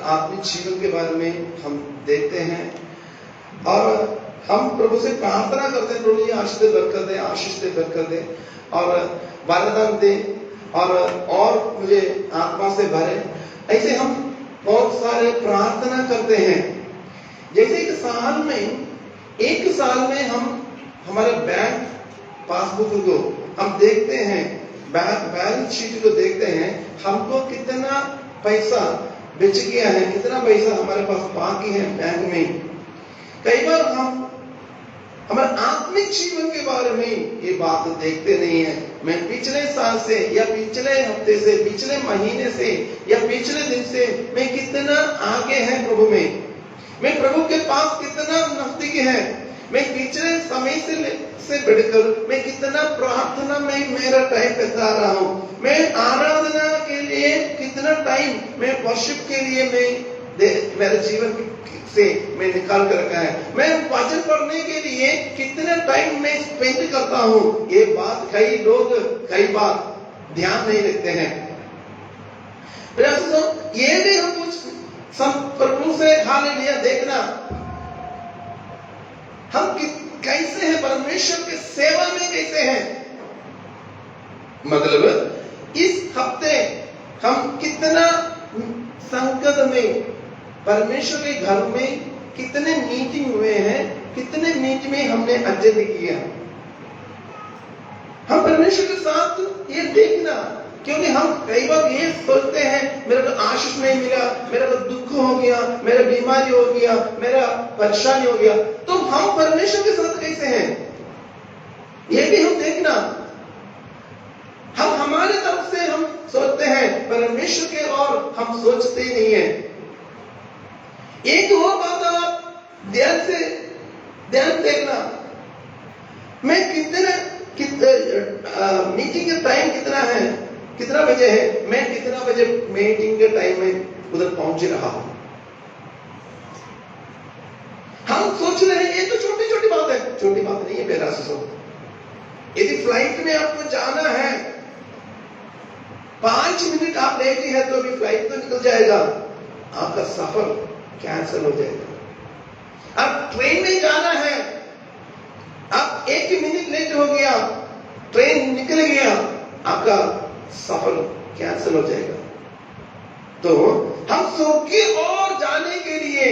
आत्मिक जीवन के बारे में हम देखते हैं और हम प्रभु से प्रार्थना करते हैं, प्रभु ये आशीष दे बरकत दे और वरदान दे और मुझे आत्मा से भरे। ऐसे हम बहुत सारे प्रार्थना करते हैं। जैसे एक साल में हम हमारे बैंक पासबुक को हम देखते हैं, बैलेंस शीट को देखते हैं, हमको कितना पैसा बच गया है, कितना पैसा हमारे पास बाकी है बैंक में। कई बार हम हमारे आत्मिक जीवन के बारे में ये बात देखते नहीं है। मैं पिछले साल से या पिछले हफ्ते से, पिछले महीने से या पिछले दिन से मैं कितना आगे है प्रभु में, मैं प्रभु के पास कितना नजदीक है, मैं पिछले समय से बढ़कर मैं कितना प्रार्थना में मेरा टाइम बिता रहा हूँ, मैं आराधना के लिए कितना टाइम, मैं वर्शिप के लिए मेरे जीवन से मैं निकाल कर रखा है, मैं वचन पढ़ने के लिए कितना टाइम मैं स्पेंड करता हूँ। ये बात कई लोग कई बार ध्यान नहीं रखते हैं। ये भी हम कुछ प्रभु से हालेलुया देखना, हम कैसे हैं, परमेश्वर की सेवा में कैसे हैं। मतलब इस हफ्ते हम कितना संकट में, परमेश्वर के घर में कितने मीटिंग हुए हैं, कितने मीटिंग में हमने अटेंड किया। हम परमेश्वर के साथ ये देखना, क्योंकि हम कई बार ये सोचते हैं मेरे को आशीष नहीं मिला, मेरे को दुख हो गया, मेरा बीमारी हो गया, मेरा परेशानी हो गया, तो हम परमेश्वर के साथ कैसे हैं ये भी हम देखना। हम हमारे तरफ से हम सोचते हैं परमेश्वर के और हम सोचते ही नहीं है। एक और बात आप ध्यान देखना, मैं मीटिंग का टाइम कितना है, कितना बजे है, मैं कितना बजे मीटिंग के टाइम में उधर पहुंच रहा हूं। हम सोच रहे हैं ये तो छोटी छोटी बात है, छोटी बात नहीं है मेरा से। यदि फ्लाइट में आपको जाना है, 5 मिनट आप लेट है तो भी फ्लाइट तो निकल जाएगा, आपका सफर कैंसिल हो जाएगा। अब ट्रेन में जाना है, अब 1 मिनट लेट हो गया, ट्रेन निकल गया, आपका सफर कैंसिल हो जाएगा। तो हम स्वर्ग की ओर जाने के लिए,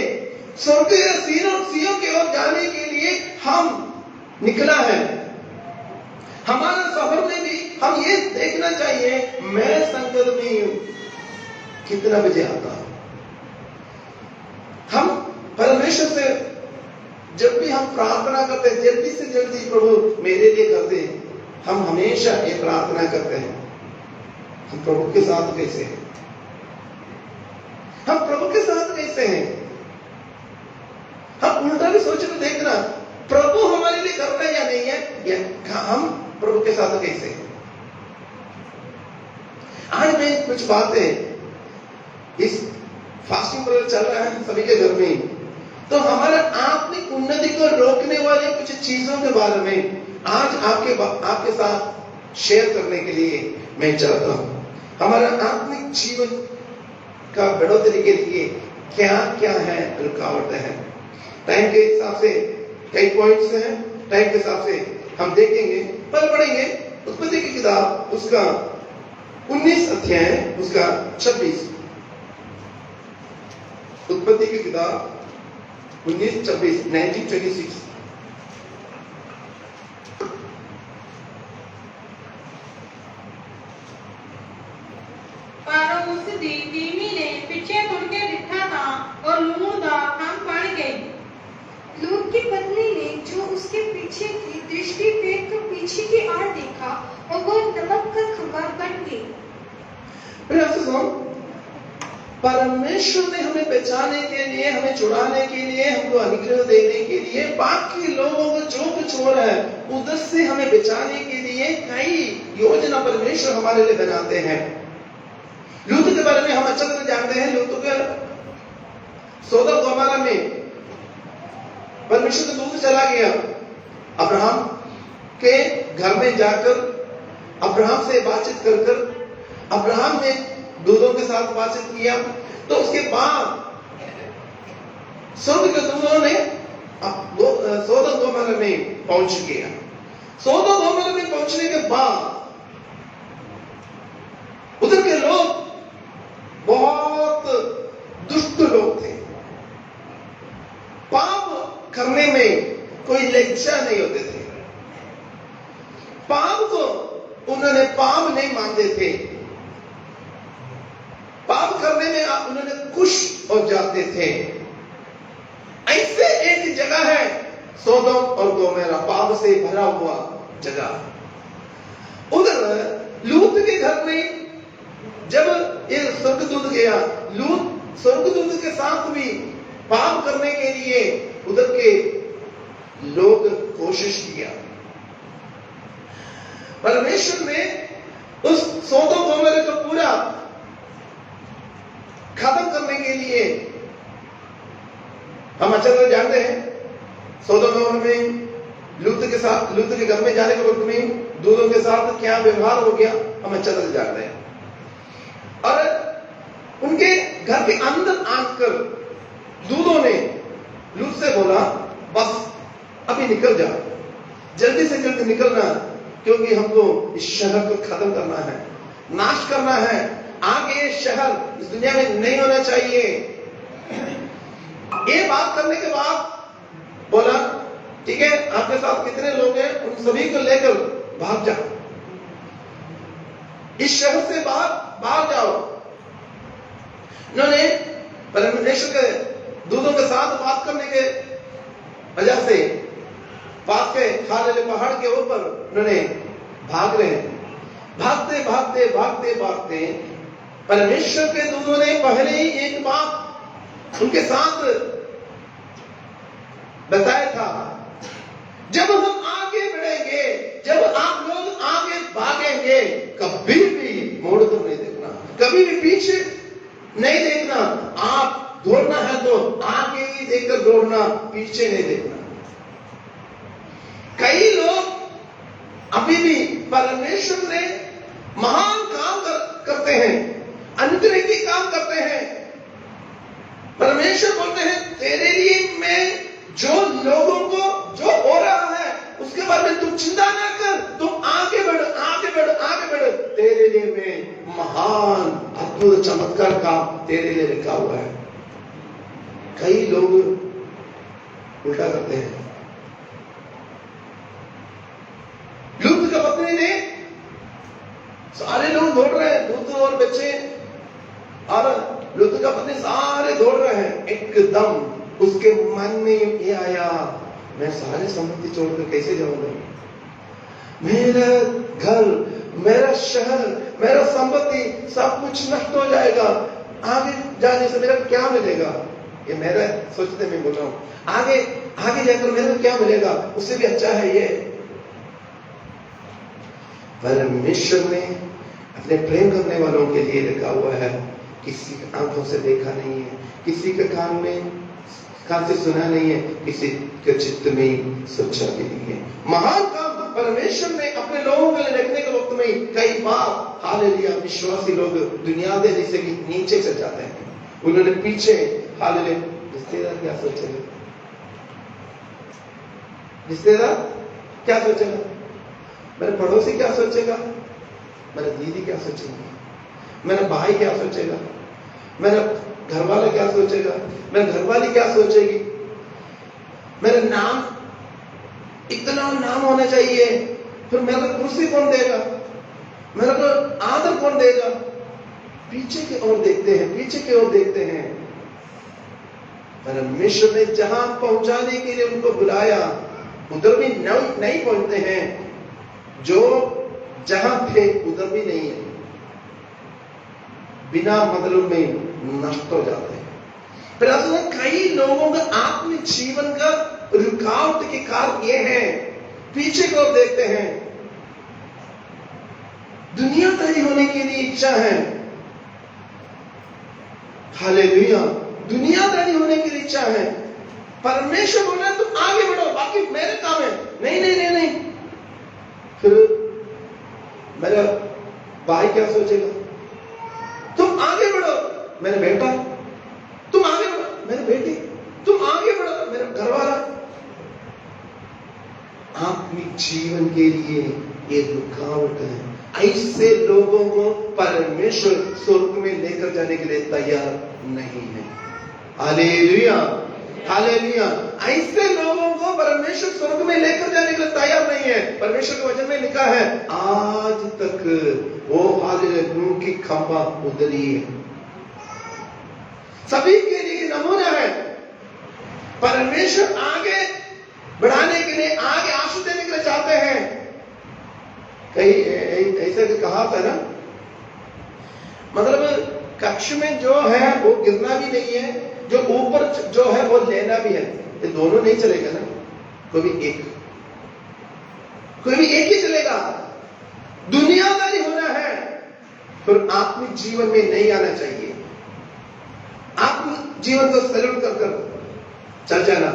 स्वर्ग के सीओ की ओर जाने के लिए हम निकला है। हमारा सफर में भी हम ये देखना चाहिए, मैं संकट में हूं, कितना बजे आता हूं। हम परमेश्वर से जब भी हम प्रार्थना करते हैं, जल्दी से जल्दी प्रभु मेरे लिए करते हैं, हम हमेशा ये प्रार्थना करते हैं, हम प्रभु के साथ कैसे हैं, हम प्रभु के साथ कैसे हैं। हम उल्टा भी सोच कर देखना, प्रभु हमारे लिए करता है या नहीं है, या हम प्रभु के साथ कैसे हैं। आज मैं कुछ बातें, इस फास्टिंग पीरियड चल रहा है सभी के घर में, तो हमारा आत्मिक उन्नति को रोकने वाले कुछ चीजों के बारे में आज आपके साथ शेयर करने के लिए मैं चाहता हूं। हमारा आत्मिक जीवन का बढ़ोतरी के लिए क्या क्या है रुकावट है। टाइम के हिसाब से कई पॉइंट्स हैं, टाइम के हिसाब से हम देखेंगे, पर पढ़ेंगे उत्पत्ति की किताब उसका 19 अध्याय उसका 26। उत्पत्ति की किताब 19:26 19:26। पर उस दिन तिमी ने पीछे मुड़ के देखा था और लूदा हम पड़ गई। लूत की पत्नी ने जो उसके पीछे थी दृष्टि फेंक कर पीछे की ओर देखा और वो नमक का खंभा बन गई। परमेश्वर ने हमें बचाने के लिए, हमें छुड़ाने के लिए, हमको अनुग्रह देने के लिए, बाकी लोगों को जो कुछ हो रहा है उधर से हमें बचाने के लिए कई योजना परमेश्वर हमारे लिए बनाते हैं। लूत के बारे में हम अच्छा तरह जानते हैं। लूत के सोदम गोमोरा में परमेश्वर का दूत चला गया, अब्राहम के घर में जाकर अब्राहम से बातचीत कर अब्राहम ने दूतों के साथ बातचीत किया। तो उसके बाद स्वर्ग के दूतों ने सोदोम गोमोरा में पहुंच गया। सोदोम गोमोरा में पहुंचने के बाद उधर के लोग बहुत दुष्ट लोग थे। पाप करने में कोई लज्जा नहीं होते थे। पाप को उन्होंने पाप नहीं मानते थे। पाप करने में उन्होंने खुश हो जाते थे। ऐसे एक जगह है सोदोम और गोमोरा, पाप से भरा हुआ जगह। उधर लूत के घर में जब ये स्वर्गदूत गया, लूत स्वर्गदूत के साथ भी पाप करने के लिए उधर के लोग कोशिश किया। परमेश्वर ने उस सोदोम गोमोरा को पूरा खत्म करने के लिए, हम अच्छा तरह जानते हैं सोदोम गोमोरा में लूत के घर में जाने के वक्त में दूतों के साथ क्या व्यवहार हो गया, हम अच्छा तरह जानते हैं। और उनके घर के अंदर आकर दूतों ने लूत से बोला, बस अभी निकल जाओ, जल्दी से जल्दी निकलना, क्योंकि हमको इस शहर को खत्म करना है, नाश करना है। आगे ये शहर इस दुनिया में नहीं होना चाहिए। ये बात करने के बाद बोला, ठीक है, आपके साथ कितने लोग हैं, उन सभी को लेकर भाग जाओ, इस शहर से बाहर जाओ। उन्होंने परमेश्वर के दूतों के साथ बात करने के वजह से पास के खाले पहाड़ के ऊपर उन्होंने भाग रहे हैं। भागते भागते भागते भागते परमेश्वर के दूतों ने पहले ही एक बात उनके साथ बताया था, जब हम आगे बढ़ेंगे, जब आप लोग आगे भागेंगे, कभी भी मोड़ कर नहीं देखना, कभी भी पीछे नहीं देखना। आप दौड़ना है तो आगे ही देखकर दौड़ना, पीछे नहीं देखना। कई लोग अभी भी परमेश्वर से महान काम करते हैं, अनुग्रही काम करते हैं। परमेश्वर बोलते हैं, तेरे लिए मैं जो लोगों को जो हो रहा है उसके बारे में तुम चिंता ना कर, तुम आगे बढ़, आगे बढ़, आगे बढ़। तेरे लिए मैं महान अद्भुत चमत्कार काम तेरे लिए लिखा हुआ है। कई लोग उल्टा करते हैं। लूत की पत्नी ने, सारे लोग दौड़ रहे हैं, दूत और बच्चे, और लूत की पत्नी सारे दौड़ रहे हैं। एकदम उसके मन में ये आया, मैं सारे संपत्ति छोड़कर कैसे जाऊंगा, मेरा घर, मेरा शहर, मेरा संपत्ति सब कुछ नष्ट हो जाएगा, आगे जाने से मेरा क्या मिलेगा। ये मेरा सोचते मैं बोल रहा हूं, आगे जाकर मेरे को क्या मिलेगा, उससे भी अच्छा है ये। परमेश्वर ने अपने प्रेम करने वालों के लिए लिखा हुआ है, किसी की आंखों से देखा नहीं है, किसी के कान से सुना नहीं है, किसी के चित्त में सोचा भी नहीं है। महान काम परमेश्वर ने अपने लोगों के लिए लिखने के वक्त में कई बार हालेलुया विश्वासी लोग दुनिया देने से भी नीचे चल जाते हैं। उन्होंने पीछे हालेलुया, रिश्तेदार क्या सोचेगा, रिश्तेदार क्या सोचेगा, मेरे पड़ोसी क्या सोचेगा, मेरा दीदी क्या सोचेगी, मेरा भाई क्या सोचेगा, मेरा घर वाला क्या सोचेगा, मेरे घरवाली क्या सोचेगी, मेरा नाम, इतना नाम होना चाहिए, फिर मेरे को कुर्सी कौन देगा, मेरे को आदर कौन देगा। पीछे की ओर देखते हैं, पीछे की ओर देखते हैं। परमेश्वर ने जहां पहुंचाने के लिए उनको बुलाया उधर भी नहीं पहुंचते हैं, जो जहां थे उधर भी नहीं है, बिना मतलब में नष्ट हो जाते हैं। फिर कई लोगों का आत्मिक जीवन का रुकावट के कारण ये है, पीछे को देखते हैं, दुनियादारी होने के लिए इच्छा है। हालेलुया, दुनियादारी होने की इच्छा है। परमेश्वर बोल रहा है तुम आगे बढ़ो, बाकी मेरे काम है। नहीं नहीं नहीं नहीं, फिर मेरा भाई क्या सोचेगा, तुम मेरा बेटा, तुम आगे बढ़ो मेरे बेटी, तुम आगे बढ़ो मेरा घरवाला। आत्मिक जीवन के लिए ये रुकावट है। ऐसे लोगों को परमेश्वर स्वर्ग में लेकर जाने के लिए तैयार नहीं है। Hallelujah, hallelujah. ऐसे लोगों को परमेश्वर स्वर्ग में लेकर जाने के लिए तैयार नहीं है। परमेश्वर के वचन में लिखा है, आज तक वो हालेलुया नूह की खंभा उधरी है। सभी के लिए नमूना है। परमेश्वर आगे बढ़ाने के लिए, आगे आशीष देने के लिए चाहते हैं। कहीं ऐसे कहा था ना, मतलब कक्ष में जो है वो गिरना भी नहीं है, जो ऊपर जो है वो लेना भी है। ये दोनों नहीं चलेगा ना, कोई भी एक ही चलेगा। दुनियादारी होना है, फिर आत्मिक जीवन में नहीं आना चाहिए। आत्मिक जीवन को सैल्यूट कर चल जाना,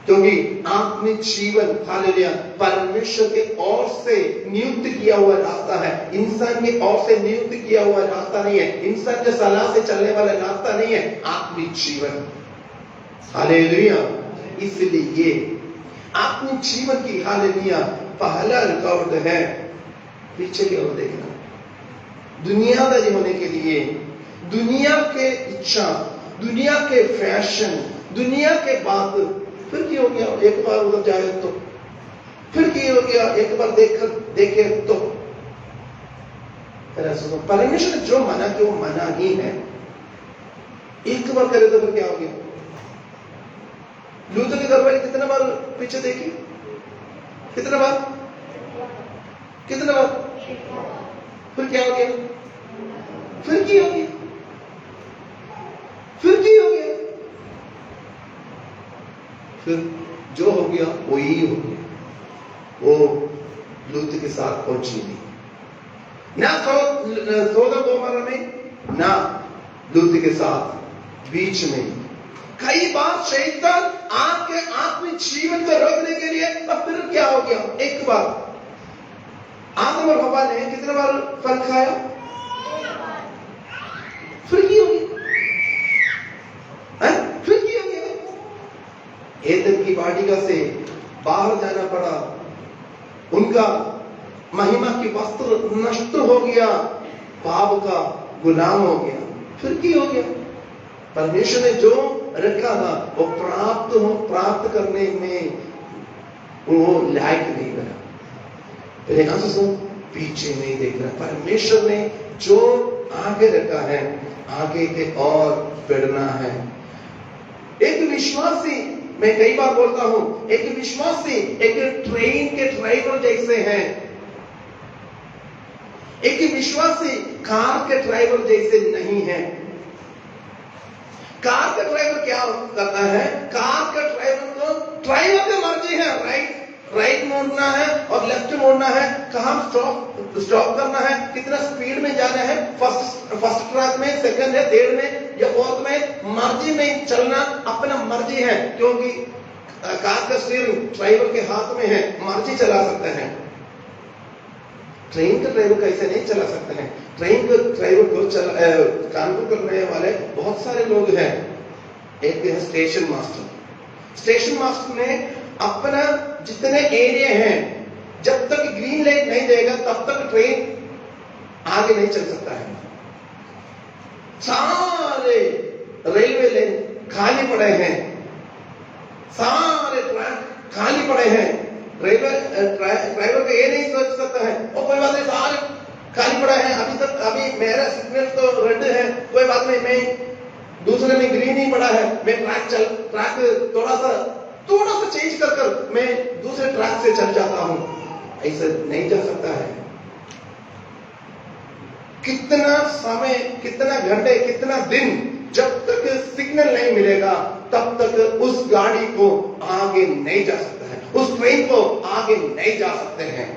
क्योंकि आत्मिक जीवन हालेलुया परमेश्वर के ओर से नियुक्त किया हुआ रास्ता है। इंसान के ओर से नियुक्त किया हुआ रास्ता नहीं है। इंसान के सलाह से चलने वाला रास्ता नहीं है आत्मिक जीवन। हालेलुया। इसलिए आत्मिक जीवन की हालेलुया पहला रुकावट है पीछे की ओर देखना। दुनियादारी होने के लिए, दुनिया के इच्छा, दुनिया के फैशन, दुनिया के बात, फिर क्या हो गया एक बार उधर जाए तो, फिर क्या हो गया एक बार देखे तो। परमेश्वर ने जो मना किया वो मना ही है। एक बार करे तो फिर क्या हो गया? लूत की घरवाली कितने बार पीछे देखी? कितने बार? फिर क्या हो गया? फिर की हो गया? फिर जो हो गया वो ही हो गया। वो लूत के साथ पहुंची नहीं, ना सोदम गोमोरा में, ना लूत के साथ बीच में। कई बार शैतान आपके आत्मिक जीवन को रोकने के लिए, अब फिर क्या हो गया? एक बार आदम और हवा ने कितने बार फल खाया? फिर की हो गया? फिर की हो गया? एदन की वाटिका से बाहर जाना पड़ा, उनका महिमा की वस्त्र नष्ट हो गया, पाप का गुलाम हो गया। फिर की हो गया? परमेश्वर ने जो रखा था वो प्राप्त करने में वो लायक नहीं बना। यहां से सुन, पीछे नहीं देख रहा। परमेश्वर ने जो आगे रखा है आगे के और बढ़ना है। एक विश्वासी, मैं कई बार बोलता हूं, एक विश्वासी एक ट्रेन के ड्राइवर जैसे हैं। एक विश्वासी कार के ड्राइवर जैसे नहीं है। कार का ड्राइवर क्या करता है? कार का ड्राइवर की मर्जी है, राइट मोड़ना है और लेफ्ट मोड़ना है, कहां स्टॉप करना है, कितना स्पीड में जाना है, फर्स्ट ट्रैक में, सेकंड है, थर्ड में या फोर्थ में, मर्जी में चलना अपना मर्जी है। क्योंकि कार का स्टीयरिंग ड्राइवर के हाथ में है, मर्जी चला सकते हैं। ट्रेन का ड्राइवर कैसे नहीं चला सकते हैं? ट्रेन के ड्राइवर को कानपुर करने वाले बहुत सारे लोग हैं। एक है स्टेशन मास्टर। स्टेशन मास्टर ने अपना जितने एरिया हैं, जब तक ग्रीन लाइट नहीं देगा तब तक ट्रेन आगे नहीं चल सकता है। सारे रेलवे लाइन खाली पड़े हैं, सारे ट्रैक खाली पड़े हैं। ड्राइवर को ये नहीं सोच सकता है और कोई बात नहीं, सारे खाली पड़ा है, अभी मेरा सिग्नल तो रेड है, कोई बात नहीं, मैं दूसरे में ग्रीन ही पड़ा है, मैं ट्रैक थोड़ा सा चेंज कर मैं दूसरे ट्रैक से चल जाता हूं। ऐसा नहीं जा सकता है। कितना समय, कितना घंटे, कितना दिन, जब तक सिग्नल नहीं मिलेगा तब तक उस गाड़ी को आगे नहीं जा सकता है, उस ट्रेन को आगे नहीं जा सकते हैं।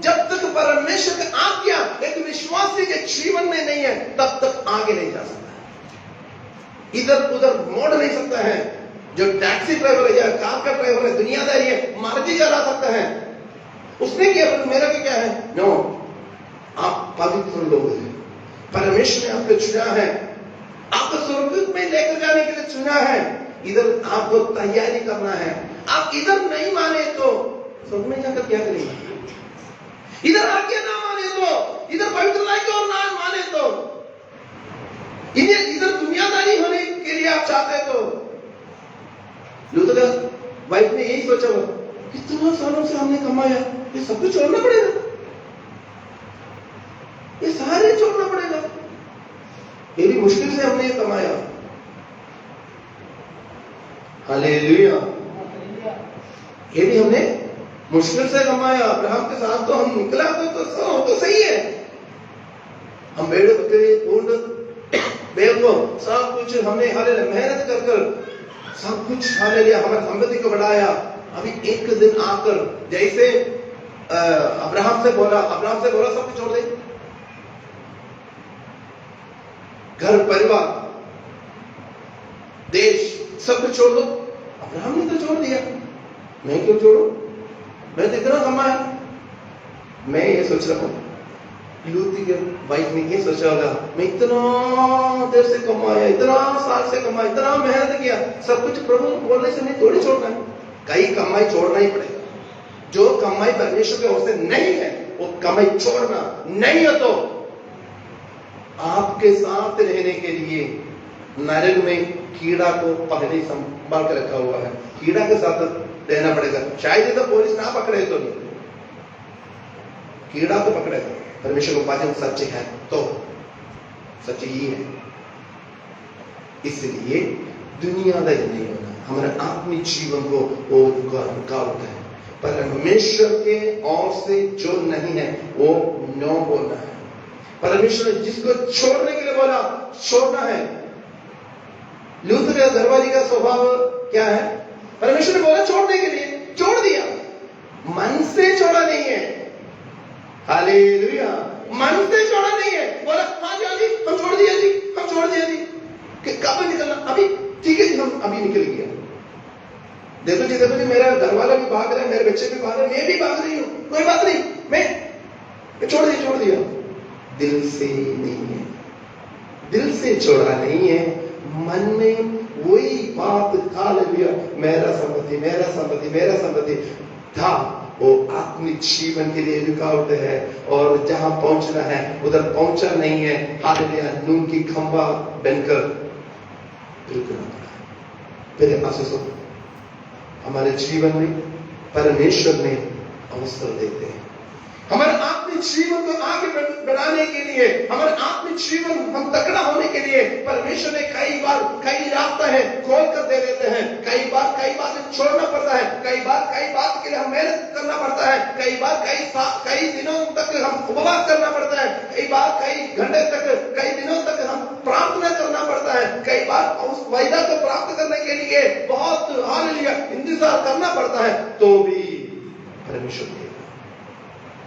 जब तक परमेश्वर की आज्ञा एक विश्वासी के जीवन में नहीं है तब तक आगे नहीं जा सकता है, इधर उधर मोड़ नहीं सकता है। जो टैक्सी ड्राइवर है या कार का ड्राइवर है, दुनियादारी है, मर्जी चला सकता है। उसने क्या, मेरा भी क्या है? नो, आप पवित्र लोग हैं, परमेश्वर ने आपको चुना है, आपको स्वर्ग में लेकर जाने के लिए चुना है। इधर आपको तैयारी करना है। आप इधर नहीं माने तो स्वर्ग में जाकर क्या करेंगे? इधर आज्ञा ना माने तो, इधर पवित्रता की ओर ना माने तो, इधर दुनियादारी होने के लिए आप चाहते तो। लूत का वाइफ ने यही सोचा, वो कितना सालों से हमने कमाया, ये सब कुछ छोड़ना पड़ेगा, ये सारे छोड़ना पड़ेगा, ये भी मुश्किल से हमने ये कमाया। हालेलुया। ये भी हमने मुश्किल से कमाया। अब्राहम के साथ तो हम निकला तो सही है। हम भेड़ बकरे ऊंट बेवो सब कुछ हमने हालेलुया मेहनत कर सब कुछ हालेलुया हमारी संपत्ति को बढ़ाया। अभी एक दिन आकर जैसे अब्राहम से बोला सब कुछ छोड़ दे, घर परिवार देश सब कुछ छोड़ दो। अब्राहम ने तो छोड़ दिया, मैं क्यों छोड़ू, मैं तो इतना कमाया। मैं ये सोच रहा हूं लूत की वाइफ ने ये सोचा होगा, मैं इतना देर से कमाया, इतना साल से कमाया, इतना मेहनत किया, सब कुछ प्रभु बोलने से नहीं थोड़ी छोड़ना है। कई कमाई छोड़ना ही पड़ेगा। जो कमाई परमेश्वर के ओर से नहीं है वो कमाई छोड़ना नहीं है। तो आपके साथ रहने के लिए नरक में कीड़ा को पहले संभाल कर रखा हुआ है। कीड़ा के साथ रहना पड़ेगा। शायद ये तो पुलिस ना पकड़े तो नहीं, कीड़ा तो पकड़ेगा। परमेश्वर को वचन सच्चे है तो सच्चे ही है। इसलिए दुनियादारी नहीं होना, हमारे आत्मिक जीवन को वो रुकावट है। परमेश्वर के ओर से जो नहीं है वो नो बोलना है। परमेश्वर ने जिसको छोड़ने के लिए बोला छोड़ना है। लूत के घरवाली का स्वभाव क्या है? परमेश्वर ने बोला छोड़ने के लिए, छोड़ दिया, मन से छोड़ा नहीं है। हालेलुया। मन से छोड़ा नहीं है। बोला हाँ जी हम छोड़ दिया जी, हम छोड़ दिया जी। कि कब निकलना? अभी ठीक है जी, हम अभी निकल गया। देखो जी मेरा घर वाला भी भाग रहा है, मेरे बच्चे भी भाग रहे हैं, मैं भी भाग रही हूँ, कोई बात नहीं, मैं छोड़ दिया। दिल से नहीं है, दिल से छोड़ा नहीं है, मन में वही बात हालेलुया मेरा संपत्ति था। वो आत्मिक जीवन के लिए रुकावट है और जहां पहुंचना है उधर पहुंचा नहीं है। हालेलुया नून की खंभा बनकर रुकना पड़ा। फिर आशीषों हमारे जीवन में परमेश्वर ने अवसर देते हैं। हमारे आत्मिक जीवन को आगे बढ़ाने के लिए, हमारे आत्मिक जीवन हम तकड़ा होने के लिए परमेश्वर ने कई रास्ते हैं खोल कर दे देते हैं। कई बार छोड़ना पड़ता है, कई बात के लिए हम मेहनत करना पड़ता है, कई दिनों तक हम उपवास करना पड़ता है, कई घंटे तक, कई दिनों तक हम प्रार्थना करना पड़ता है, कई बार उस वायदा को प्राप्त करने के लिए बहुत हालेलुया इंतजार करना पड़ता है। तो भी परमेश्वर देगा,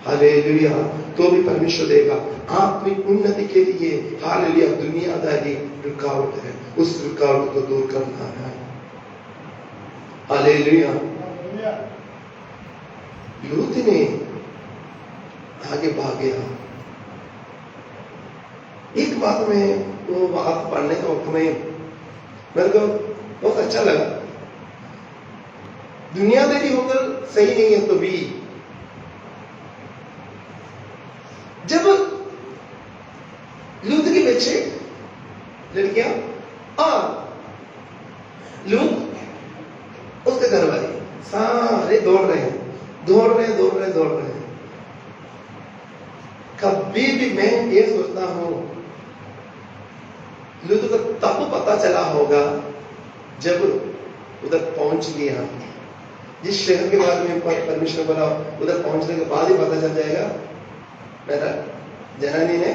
हालेलुया, तो भी परमेश्वर देगा। आत्मिक उन्नति के लिए हालेलुया दुनियादारी रुकावट है, उस रुकावट को दूर करना है। हालेलुया। लूत ने आगे भाग गया। एक बात में वो बात पढ़ने के वक्त में मेरे को बहुत अच्छा लगा। दुनियादारी होकर सही नहीं है तो भी जब लूत के बच्चे लड़कियां और लूत उसके घर वाले सारे दौड़ रहे हैं। कभी भी मैं ये सोचता हूं लूत को तब पता चला होगा जब उधर पहुंच गया। जिस शहर के बारे में परमेश्वर बोला उधर पहुंचने के बाद ही पता चल जाएगा। मेरा जनानी ने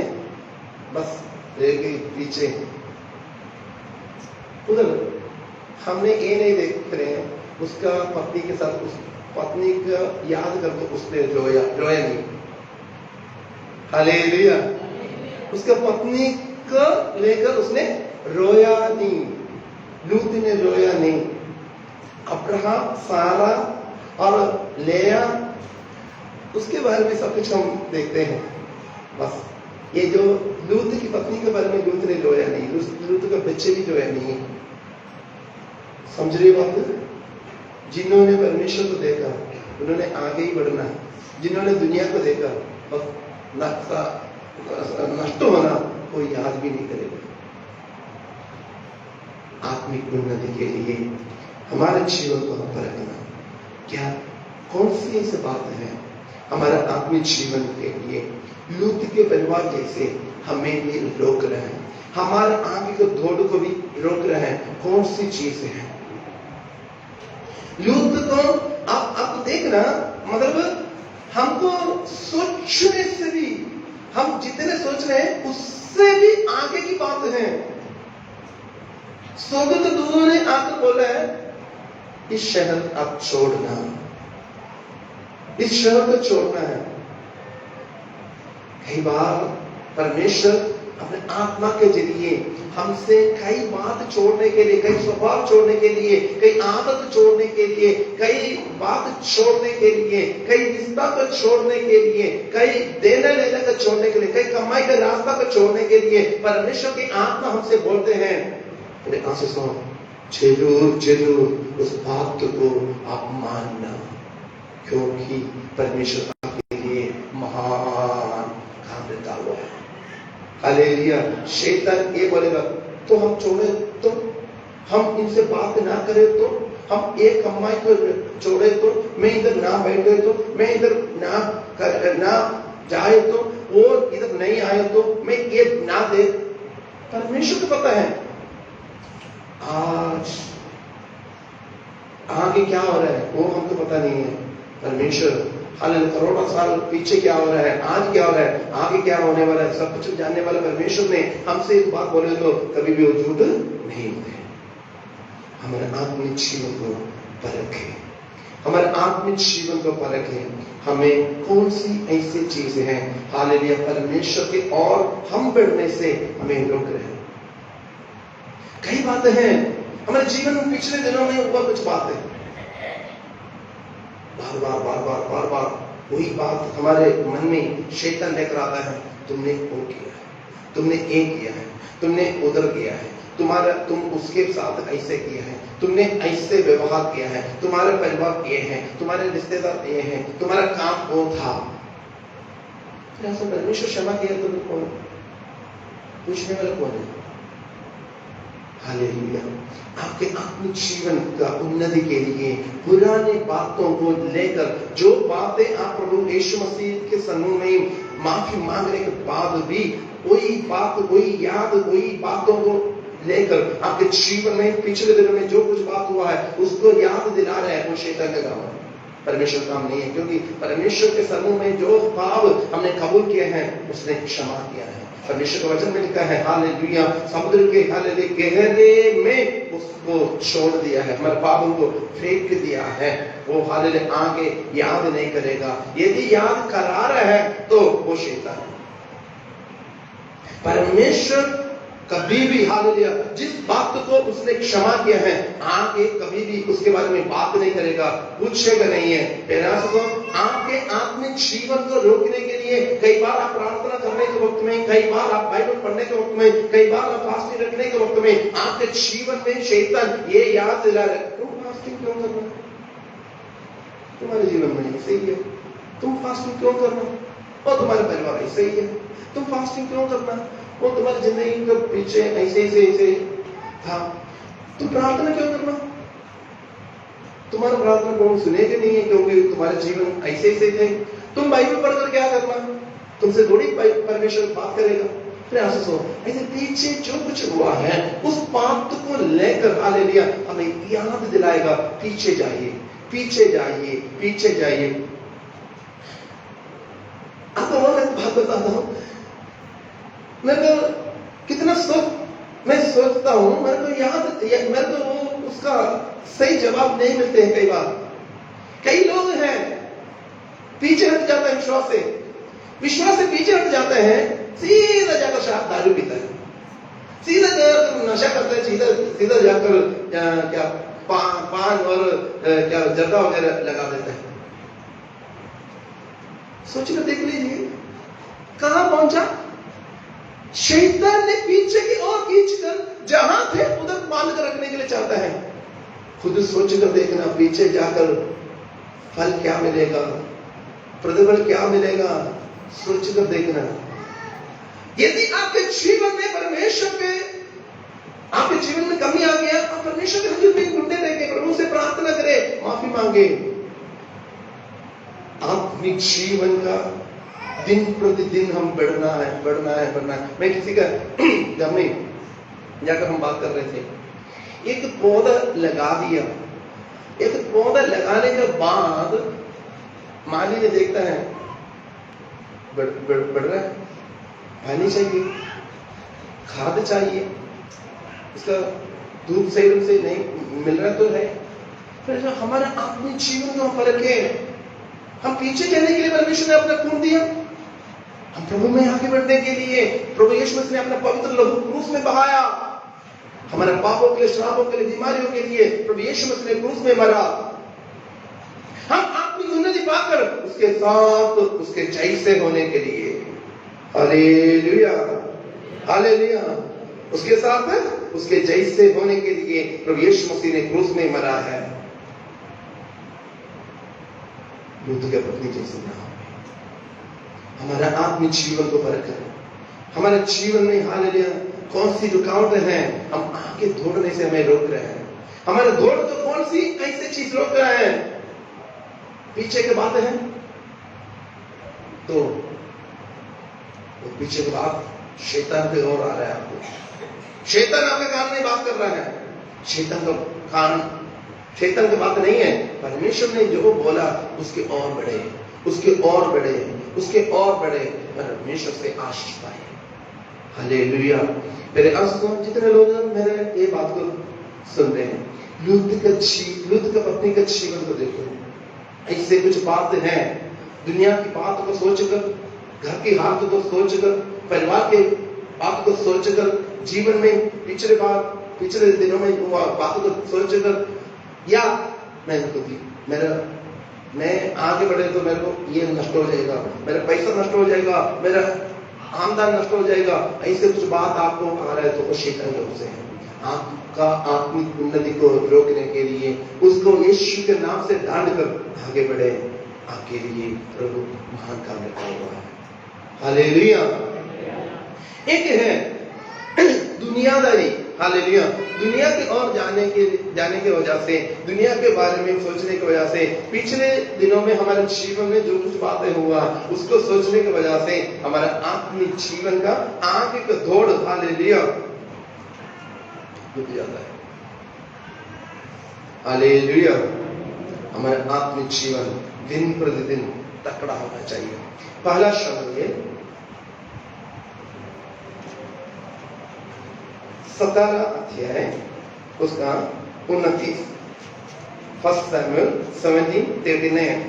बस रेल के पीछे उधर हमने ये नहीं देख रहे हैं उसका पत्नी के साथ, उस पत्नी का याद करके उसने रोया नहीं। हालेलुया। उसका पत्नी को लेकर उसने रोया नहीं, लूत ने रोया नहीं। अब्राहम, सारा और लेया उसके बारे में सब कुछ हम देखते हैं। बस ये जो लूत की पत्नी के बारे में लूत ने रोया नहीं, लूत का बच्चे भी रोया नहीं। समझ रही बात? जिन्होंने परमेश्वर को देखा उन्होंने आगे ही बढ़ना, जिन्होंने दुनिया को देखा और नष्ट होना कोई याद भी नहीं करेगा। आत्मिक उन्नति के लिए हमारे जीवन को परखना, क्या कौन सी ऐसी बात है हमारा आत्मिक जीवन के लिए लूत के परिवार जैसे हमें भी रोक रहे हैं, हमारे आगे को दौड़ को भी रोक रहे हैं, कौन सी चीज है? लूत को आप देखना, मतलब हमको सोचने से भी, हम जितने सोच रहे हैं उससे भी आगे की बात है। स्वर्गदूतों ने आकर बोला है इस शहर आप छोड़ना, इस शहर को छोड़ना है। कई बार परमेश्वर अपने आत्मा के जरिए हमसे कई बात छोड़ने के लिए, कई स्वभाव छोड़ने के लिए, कई आदत छोड़ने के लिए, कई बात छोड़ने के लिए, कई रिश्ता को छोड़ने के लिए, कई देने लेने को छोड़ने के लिए, कई कमाई के रास्ता को छोड़ने के लिए परमेश्वर की आत्मा हमसे बोलते हैं अरे आशीषों, जरूर जरूर उस बात को आप मानना, क्योंकि परमेश्वर आपके लिए महान काम देता हुआ है। हालेलुया। शैतान ये बोलेगा तो हम छोड़े, तो हम इनसे बात ना करें, तो हम एक कमाई को छोड़े, तो मैं इधर ना बैठे, तो मैं इधर ना जाए, तो वो इधर नहीं आए, तो मैं ये ना दे। परमेश्वर को पता है आज आगे क्या हो रहा है, वो हमको पता नहीं है। परमेश्वर हालेलुया करोड़ों साल पीछे क्या हो रहा है, आज क्या हो रहा है, आगे क्या होने वाला है, सब कुछ जानने वाला परमेश्वर ने हमसे इस बात बोले तो कभी भी वो झूठ नहीं होते। हमारे आत्मिक जीवन को परखे, हमारे आत्मिक जीवन को परखे, हमें कौन सी ऐसी चीजें हैं हालेलुया परमेश्वर के और हम बढ़ने से हमें रोक रहे हैं। कई बातें हैं हमारे जीवन में, पिछले दिनों में हुआ कुछ बातें, बार बार बार बार बार बार वही बात हमारे मन में शैतान लेकर आता है, तुमने वो किया है, तुमने ये किया है, तुमने उधर किया है, तुम उसके साथ ऐसे किया है, तुमने ऐसे व्यवहार किया है, तुम्हारे परिवार ये है, तुम्हारे रिश्तेदार ये हैं, तुम्हारा काम वो था। परमेश्वर क्षमा किया तो कौन पूछने वाला कौन है? हालेलुया। आपके आत्मिक जीवन का उन्नति के लिए पुराने बातों को लेकर, जो बातें आप प्रभु यीशु मसीह के समूह में माफी मांगने के बाद भी वही बात, वही याद, वही बातों को लेकर आपके जीवन में पिछले दिनों में जो कुछ बात हुआ है उसको याद दिला रहे हैं, वो शैतान का काम है, परमेश्वर का काम नहीं है। क्योंकि परमेश्वर के समूह में जो पाप हमने कबूल किए हैं उसने क्षमा किया है। परमेश्वर का वचन में लिखा है हालेलुया, समुद्र के हालेलुया गहरे में उसको छोड़ दिया है, हमारे पापों को फेंक दिया है, वो हालेलुया आगे याद नहीं करेगा। यदि याद करा रहा है तो वो शैतान है। परमेश्वर कभी भी हालेलुया जिस बात को उसने क्षमा किया है आगे कभी भी उसके बारे में बात नहीं करेगा, पूछेगा नहीं है। आपके आत्मिक जीवन को रोकने के लिए कई बार आप प्रार्थना करने के वक्त में, कई बार आप बाइबल पढ़ने के वक्त में, कई बार आप फास्टिंग रखने के वक्त में आपके जीवन में शैतान ये याद दिला रहा है, तुम फास्टिंग क्यों करना, तुम्हारे जीवन में ऐसे ही है, तुम फास्टिंग क्यों करना, और तुम्हारे परिवार ऐसे ही है, तुम फास्टिंग क्यों करना, वो तुम्हारी जिंदगी के पीछे ऐसे था, तुम प्रार्थना क्यों करना, तुम्हारा प्रार्थना कौन सुनेगा नहीं है, क्योंकि तुम्हारे जीवन ऐसे थे। तुम बाइबल पढ़कर क्या करना, तुमसे थोड़ी परमेश्वर बात करेगा। फिर ऐसे पीछे जो कुछ हुआ है उस बात को लेकर हालेलुया हमें याद दिलाएगा, पीछे जाइए, पीछे जाइए, पीछे जाइए। आपको और एक बात बताता हूं, मेरे को कितना मैं सोचता हूं, मेरे को वो उसका सही जवाब नहीं मिलते हैं। कई बार कई लोग हैं पीछे हट जाते हैं, विश्वास से पीछे हट जाते हैं, सीधा जाकर शराब दारू पीता है, सीधा जाकर नशा करते हैं, सीधा जाकर क्या पान और क्या जर्दा वगैरह लगा देते हैं। सोच कर देख लीजिए कहां पहुंचा। शैतान ने पीछे की ओर खींचकर जहां थे उधर बांध कर रखने के लिए चाहता है। खुद सोच कर देखना, पीछे जाकर फल क्या मिलेगा, प्रतिफल क्या मिलेगा, सोच कर देखना। यदि आपके जीवन में परमेश्वर के आपके जीवन में कमी आ गया, आप परमेश्वर के हजूर में घुटने टेके, प्रभु से प्रार्थना करें, माफी मांगे। आत्मिक जीवन का दिन प्रतिदिन हम बढ़ना है। मैं किसी का घर में जाकर हम बात कर रहे थे, एक पौधा लगा दिया, एक पौधा लगाने के बाद माली ने देखता है बढ़ रहा है, पानी चाहिए, खाद चाहिए, इसका दूध सही रूप से नहीं मिल रहा तो है। फिर जो हमारा आत्मिक जीवन का फर्क है, हम पीछे चलने के लिए परमेश्वर ने अपना खून दिया, हम प्रभु में आगे बढ़ने के लिए प्रभु यीशु मसीह ने अपना पवित्र लहू क्रूस में बहाया। हमारे पापों के लिए, श्रापों के लिए, बीमारियों के लिए प्रभु यीशु मसीह ने क्रूस में मरा। हम आत्मिक उन्नति पाकर उसके साथ उसके जैसे होने के लिए, हालेलुया हालेलुया, उसके साथ उसके जैसे होने के लिए प्रभु यीशु मसीह ने क्रूस में मरा है। लूत के पत्नी जैसे ना हो। हमारा आत्मिक जीवन को परख करें। हमारे जीवन में हालेलुया कौन सी रुकावटें हैं, हम आगे दौड़ने से हमें रोक रहे हैं। हमारे दौड़ तो कौन सी ऐसी चीज रोक रहा है, पीछे की बातें हैं तो वो पीछे के बाद शैतान पे और आ रहा है। आपको शैतान आपके कान में बात कर रहा है, शैतान का कान, शैतान की बात नहीं है। परमेश्वर ने जो बोला उसके और बढ़े, उसके और बढ़े, उसके और बढ़े, परमेश्वर से आशीष पाए। हालेलुया। मेरे आंसू जितने लोग मेरे ये बात को सुन रहे हैं, लूत का पत्नी का जीवन को देखो। ऐसे कुछ बातें हैं, दुनिया की बात को सोचकर, घर की हालत को सोचकर, परिवार के बात को सोचकर, जीवन में पिछले दिनों में हुआ बातों को सोचकर, या मैं आगे बढ़े तो मेरे को ये नष्ट हो जाएगा, मेरा पैसा नष्ट हो जाएगा, मेरा आमदन नष्ट हो जाएगा, ऐसे कुछ बात आपको आ रहा है तो वो शैतान की ओर से है। आपका आत्मिक उन्नति को रोकने के लिए उसको यीशु के नाम से डांट कर आगे बढ़े। आपके लिए प्रभु महान काम रखा हुआ है। हालेलुया। एक है दुनियादारी, हालेलुया, दुनिया की ओर जाने की वजह से, दुनिया के बारे में सोचने की वजह से, पिछले दिनों में हमारे जीवन में जो कुछ बातें हुआ उसको सोचने की वजह से हमारा आत्मिक जीवन का आगे का दौड़, हालेलुया, रुक जाता है। हालेलुया। हमारा आत्मिक जीवन दिन प्रतिदिन तकड़ा होना चाहिए। पहला शमूएल 17 अध्याय उसका 29, 1 Samuel 17:39।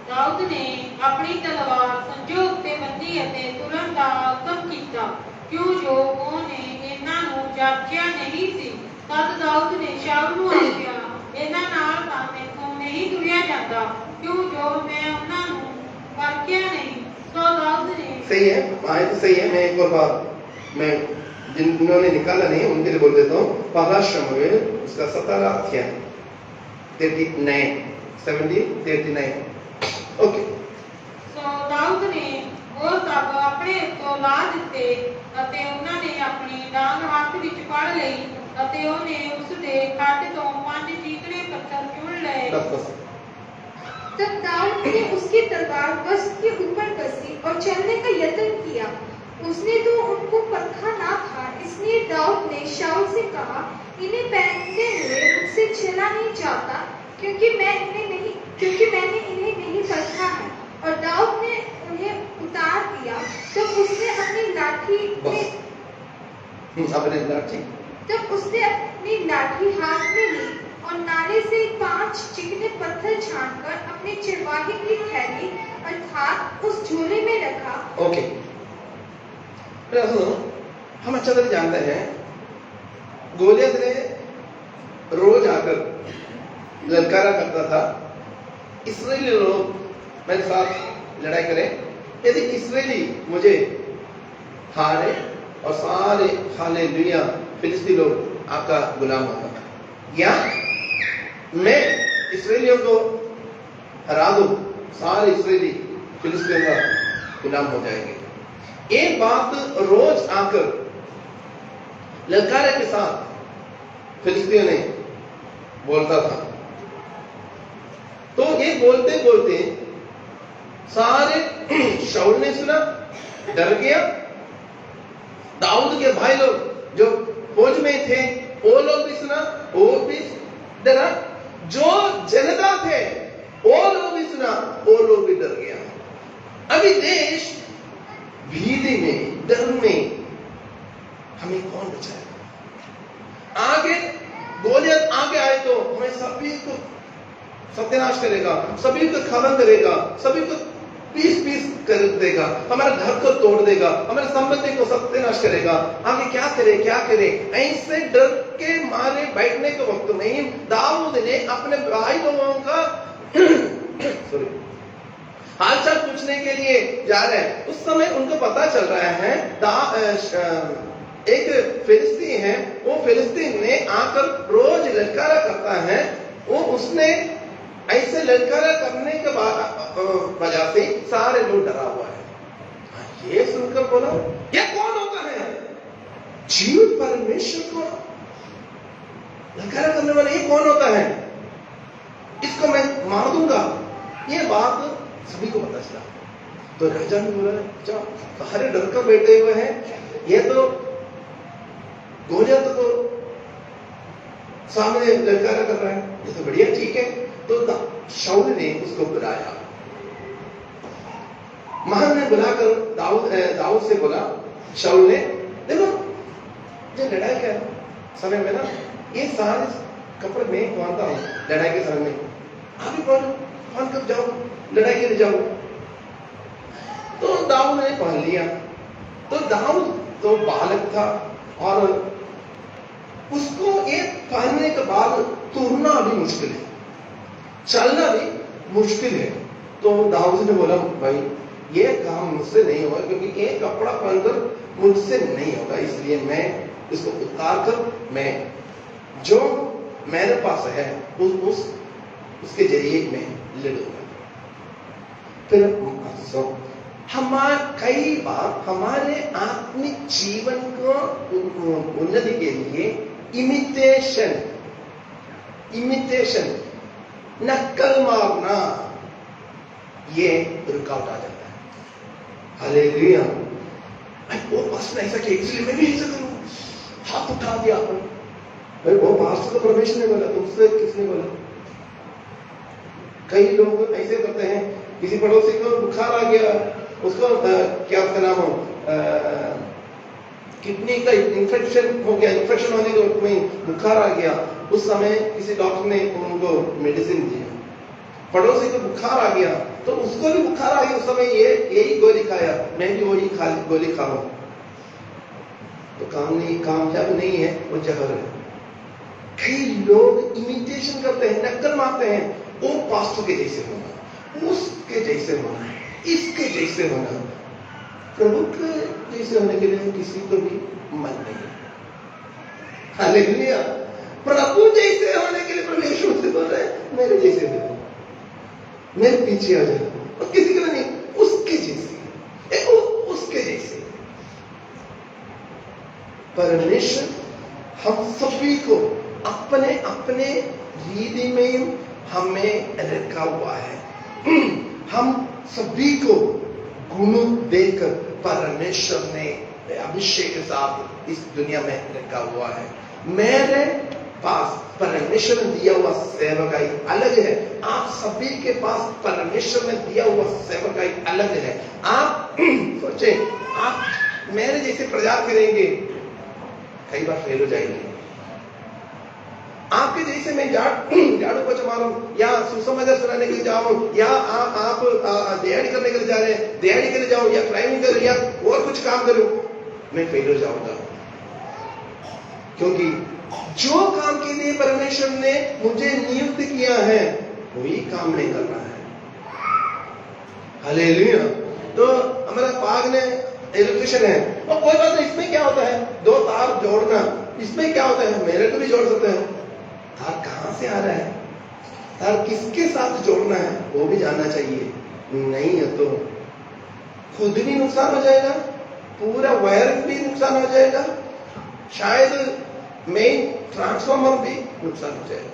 दाऊद ने अपनी तलवार संजो उत्ते बंधी ਅਤੇ ਤੁਰਨ ਦਾ ਹੁਕਮ ਕੀਤਾ, ਕਿਉਂ ਜੋ ਉਹਨੇ ਇਹਨਾਂ ਨੂੰ ਜਾਚਿਆ ਨਹੀਂ ਸੀ। ਤਦ ਦਾਊਦ ਨੇ ਸ਼ਾਊਲ ਨੂੰ ਆਖਿਆ, ਇਹਨਾਂ ਨਾਲ ਤਾਂ ਮੈਥੋਂ ਨਹੀਂ ਤੁਰਿਆ ਜਾਂਦਾ, क्यों जो मैं अपना हूँ परखिया नहीं। तो दाऊद ने, सही है, आयत सही है। मैं एक और बात, मैं जिन्होंने निकाला नहीं उनके लिए बोल देता हूँ। पहला शमूएल उसका 17 अध्याय 39 ओके। तो दाऊद ने वो सब अपने तो ला दिते ਅਤੇ ਉਹਨਾਂ ਨੇ ਆਪਣੀ ਡਾਂਗ ਹੱਥ ਵਿੱਚ ਫੜ ਲਈ ਅਤੇ ਉਹਨੇ ਉਸ ਦੇ ਖੱਡ ਤੋਂ 5 ਚੀਕਣੇ ਪੱਥਰ ਚੁਣ ਲਏ। तब दाऊद ने उसकी तलवार वस्त्र के ऊपर कसी और चलने का यत्न किया। उसने तो उनको परखा ना था, इसलिए दाऊद ने शाऊल से कहा, इन्हें पहनते हुए मुझसे चला नहीं जाता, क्योंकि मैंने इन्हें नहीं परखा है। और दाऊद ने उन्हें उतार दिया। तब उसने अपनी लाठी हाथ में ली और नाले से 5 चिकने पत्थर छानकर अपने चरवाहे की थैली अर्थात उस झोले में रखा। ओके। हम अच्छा तरह जानते हैं गोलियत ने रोज आकर ललकारा करता था इस्राएली लोग मेरे साथ लड़ाई करें, यदि इस्राएली मुझे हारे और सारे हालेलुया फिलिस्ती लोग आपका गुलाम होगा, या मैं इस्राएलियों को हरा दूं, सारे इस्राएली फिलिस्तियों का गुलाम हो जाएंगे। एक बात रोज आकर ललकारे के साथ फिलिस्तियों ने बोलता था। तो ये बोलते बोलते सारे शाऊल ने सुना, डर गया। दाऊद के भाई लोग जो फौज में थे वो लोग भी सुना, वो भी डरा। जो जनता थे वो लोग भी सुना, वो लोग भी डर गया। अभी देश भीति में, डर में, हमें कौन बचाएगा? आगे गोलियत आगे आए तो हमें सभी को सत्यानाश करेगा, सभी को खत्म करेगा, सभी को पीस पीस कर देगा, हमारे घर को तोड़ देगा, हमारे संबंधी को सत्यानाश करेगा। आगे क्या करे, क्या करे? ऐसे डर के मारे बैठने का वक्त नहीं। दाऊद ने अपने भाई लोगों का सॉरी हालचाल पूछने के लिए जा रहे हैं। उस समय उनको पता चल रहा है एक फिलिस्ती है, वो फिलिस्तीन ने आकर रोज ललकारा करता है। वो उसने ऐसे ललकारा करने के वजह से सारे लोग डरा हुआ है। ये सुनकर बोला, ये कौन होता है? जीवित परमेश्वर को ललकारा करने वाला ये कौन होता है? इसको मैं मार दूंगा। ये बात सभी को पता चला। तो राजा ने बोला, अच्छा सारे डर कर बैठे हुए हैं, ये तो गोलियत को सामने ललकारा कर रहा है, ये तो बढ़िया, ठीक है। तो शाऊल ने उसको बुलाया, महान ने बुलाकर दाऊद से बोला, शाऊल ने, देखो ये लड़ाई का समय में ना ये सारे कपड़े में पहनता हूं लड़ाई के समय में, आप भी पहन कर जाओ, लड़ाई के लिए जाओ। तो दाऊद ने पहन लिया। तो दाऊद तो बालक था और उसको ये पहनने के बाद तुरना भी मुश्किल है, चलना भी मुश्किल है। तो दाऊद ने बोला, भाई ये काम मुझसे नहीं होगा, क्योंकि ये कपड़ा पहनकर मुझसे नहीं होगा, इसलिए मैं इसको उतार कर मैं जो मेरे पास है उसके जरिए मैं लड़ूंगा। फिर कई बार हमारे आत्मिक जीवन को उन्नति के लिए इमिटेशन नकल मारना ये रुकावट आ जाता है। हालेलुया। वो पास्टर ऐसा किया इसलिए मैं भी ऐसा करूं, हाथ उठा दिया आपने। वो पास्टर तो परमेश्वर ने बोला, तुमसे किसने बोला? कई लोग ऐसे करते हैं, किसी पड़ोसी को बुखार आ गया, उसको क्या उसका नाम हो, किडनी का इन्फेक्शन हो गया, इन्फेक्शन होने के वक्त में बुखार आ गया, उस समय किसी डॉक्टर ने उनको मेडिसिन दिया। पड़ोसी को बुखार आ गया तो उसको भी बुखार आ गया, उस समय ये यही गोली खाया, मैं भी वही गोली खाऊं, तो कामयाब नहीं है, वो जहर है। कई लोग इमिटेशन करते हैं, नकल मारते हैं, वो पास्टर के जैसे होना, उसके जैसे होना, इसके जैसे होना। प्रभु के जैसे होने के लिए किसी को भी मन नहीं है। हालेलुया। प्रभु जैसे होने के लिए परमेश्वर से बोल रहे हैं, मेरे जैसे हो, मेरे पीछे आ जाए, और किसी को नहीं, उसके जैसे, उसके जैसे। परमेश्वर हम सभी को अपने अपने रीति में हमें रखा हुआ है। हम सभी को गुण देकर परमेश्वर ने अभिषेक के साथ इस दुनिया में रखा हुआ है। मेरे पास परमेश्वर ने दिया हुआ सेवकाई अलग है, आप सभी के पास परमेश्वर ने दिया हुआ सेवकाई अलग है। आप सोचे, आप मेरे जैसे प्रचार करेंगे, कई बार फेल हो जाएंगे। आपके जैसे मैं झाड़ू पोछा मारूं, या सुसमाचार सुनाने के लिए जाऊं, या आप दिहाड़ी करने के लिए जा रहे हैं, दिहाड़ी के लिए जाऊं, या क्लाइंबिंग करूं, या और कुछ काम करूं, मैं फेल हो जाऊंगा। क्योंकि जो काम के लिए परमेश्वर ने मुझे नियुक्त किया है वही काम नहीं करना है। हालेलुया। तो हमारा पाग ने इलेक्ट्रिशियन है, और कोई बात नहीं, इसमें क्या होता है, दो तार जोड़ना, इसमें क्या होता है, मेरे को भी जोड़ सकते हो। तार कहां से आ रहा है, तार किसके साथ जोड़ना है वो भी जानना चाहिए। नहीं है तो खुद भी नुकसान हो जाएगा, पूरा वायर भी नुकसान हो जाएगा, शायद मेन ट्रांसफार्मर भी नुकसान हो जाएगा।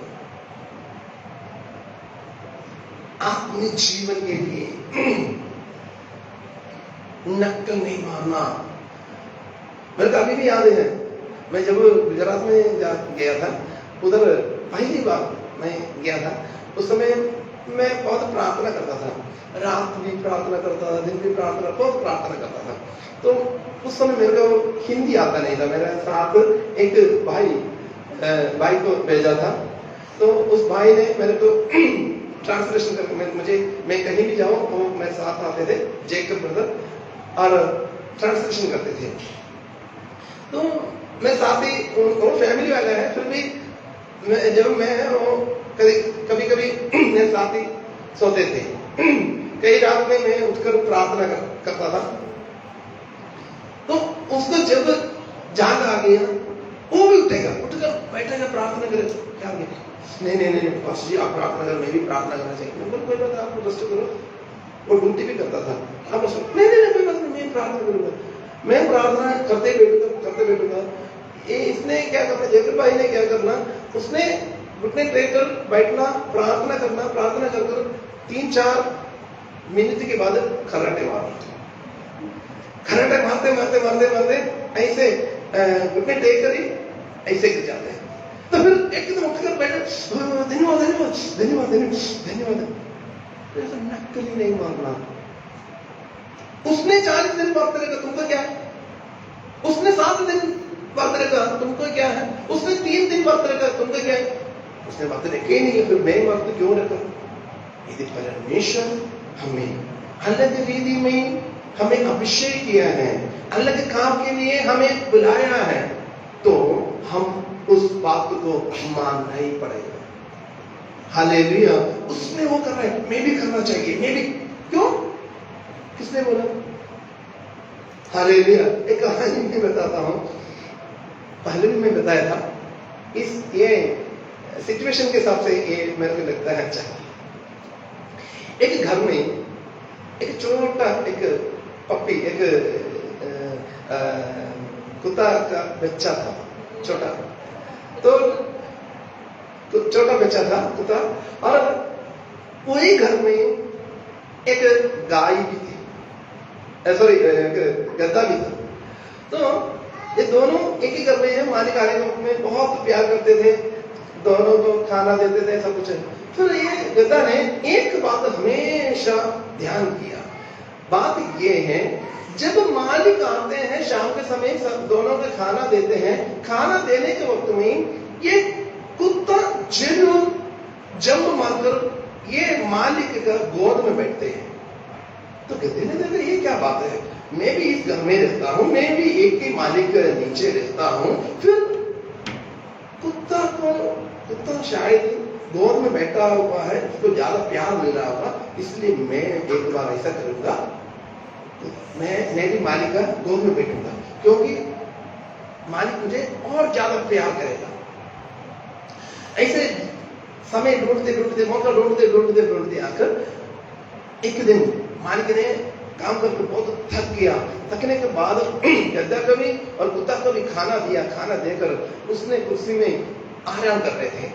आत्मिक जीवन के लिए नक्कल नहीं मारना। मेरे को अभी भी याद है, मैं जब गुजरात में गया था, उधर पहली बार मैं गया था, उस समय मैं बहुत प्रार्थना करता था, रात भी प्रार्थना करता था, दिन भी प्रार्थना, बहुत प्रार्थना करता था। तो उस समय मेरे को हिंदी आता नहीं था, मेरे साथ एक भाई को भेजा था, तो उस भाई ने मेरे को ट्रांसलेशन करके मुझे, मैं कहीं भी जाऊं तो मेरे साथ आते थे, जेकब ब्रदर, और ट्रांसलेशन करते थे। तो मैं साथ ही, वो फैमिली वाला है, फिर भी जब मैं कभी कभी मेरे साथ ही सोते थे, कई रात में मैं उठकर प्रार्थना करता था। तो उसको जब जाग आ गया, वो भी उठेगा, उठकर बैठेगा, प्रार्थना करे, क्या नहीं पास जी आप प्रार्थना करो, मैं भी प्रार्थना करना चाहिए। कोई बात, आप रेस्ट करो। वो ड्यूटी भी करता था, आप नहीं कोई बात नहीं, मैं प्रार्थना करूंगा। मैं प्रार्थना करते बैठूंगा। ये इसने क्या करना, जेकर भाई ने क्या करना, उसने घुटने टेक कर बैठना, प्रार्थना करना, प्रार्थना कर 3-4 मिनट के बाद खर्राटे मारते ऐसे घुटने टेक कर ही ऐसे गिर जाते हैं। तो फिर एकदम उठकर बैठे, धन्यवाद। नक्कली नहीं मारना। उसने 40 दिन व्रत रखा, तुमको क्या है? उसने 7 दिन व्रत रखा, तुमको क्या है? उसने 3 दिन व्रत रखा, तुमको क्या है? उसने व्रत रखे नहीं है, फिर मैं व्रत क्यों रखा? यदि परमेश्वर हमें अलग रीति में हमें अभिषेक किया है, अलग काम के लिए हमें बुलाया है, तो हम उस बात को मानना ही पड़ेगा। हालेलुया। उसने वो कर रहा है, मैं भी करना चाहिए, मैं भी। क्यों? किसने बोला? हालेलुया। एक कहानी मैं बताता हूं, पहले भी मैं बताया था, ये सिचुएशन के हिसाब से ये मेरे को लगता है अच्छा। एक घर में एक छोटा एक पप्पी, एक कुत्ता का बच्चा था, छोटा। तो छोटा बच्चा था कुत्ता, और वही घर में एक गाय भी थी, सॉरी एक गद्दा भी था। तो ये दोनों एक ही घर में है, मालिक आने में बहुत प्यार करते थे, दोनों को खाना देते थे, सब कुछ। फिर ये गद्दा ने एक बात हमेशा ध्यान किया, बात ये है, जब मालिक आते हैं शाम के समय, सब दोनों को खाना देते हैं, खाना देने के वक्त में ये कुत्ता जरूर जंप मारकर ये मालिक का गोद में बैठते हैं। तो कहते ने देखा ये क्या बात है, मैं भी इस घर में रहता हूं, मैं भी एक ही मालिक के नीचे रहता हूं, फिर कुत्ता शायद गोद में बैठा हुआ है, उसको ज्यादा प्यार मिल रहा होगा, इसलिए मैं एक बार ऐसा करूंगा, मैं भी मालिक का गोद में बैठूंगा, क्योंकि मालिक मुझे और ज्यादा प्यार करेगा। ऐसे समय ढूंढते मौका आकर एक दिन मालिक ने काम करके बहुत थक गया, थकने के बाद गद्दा को भी और कुत्ता को भी खाना दिया, खाना देकर उसने कुर्सी में आराम कर रहे थे,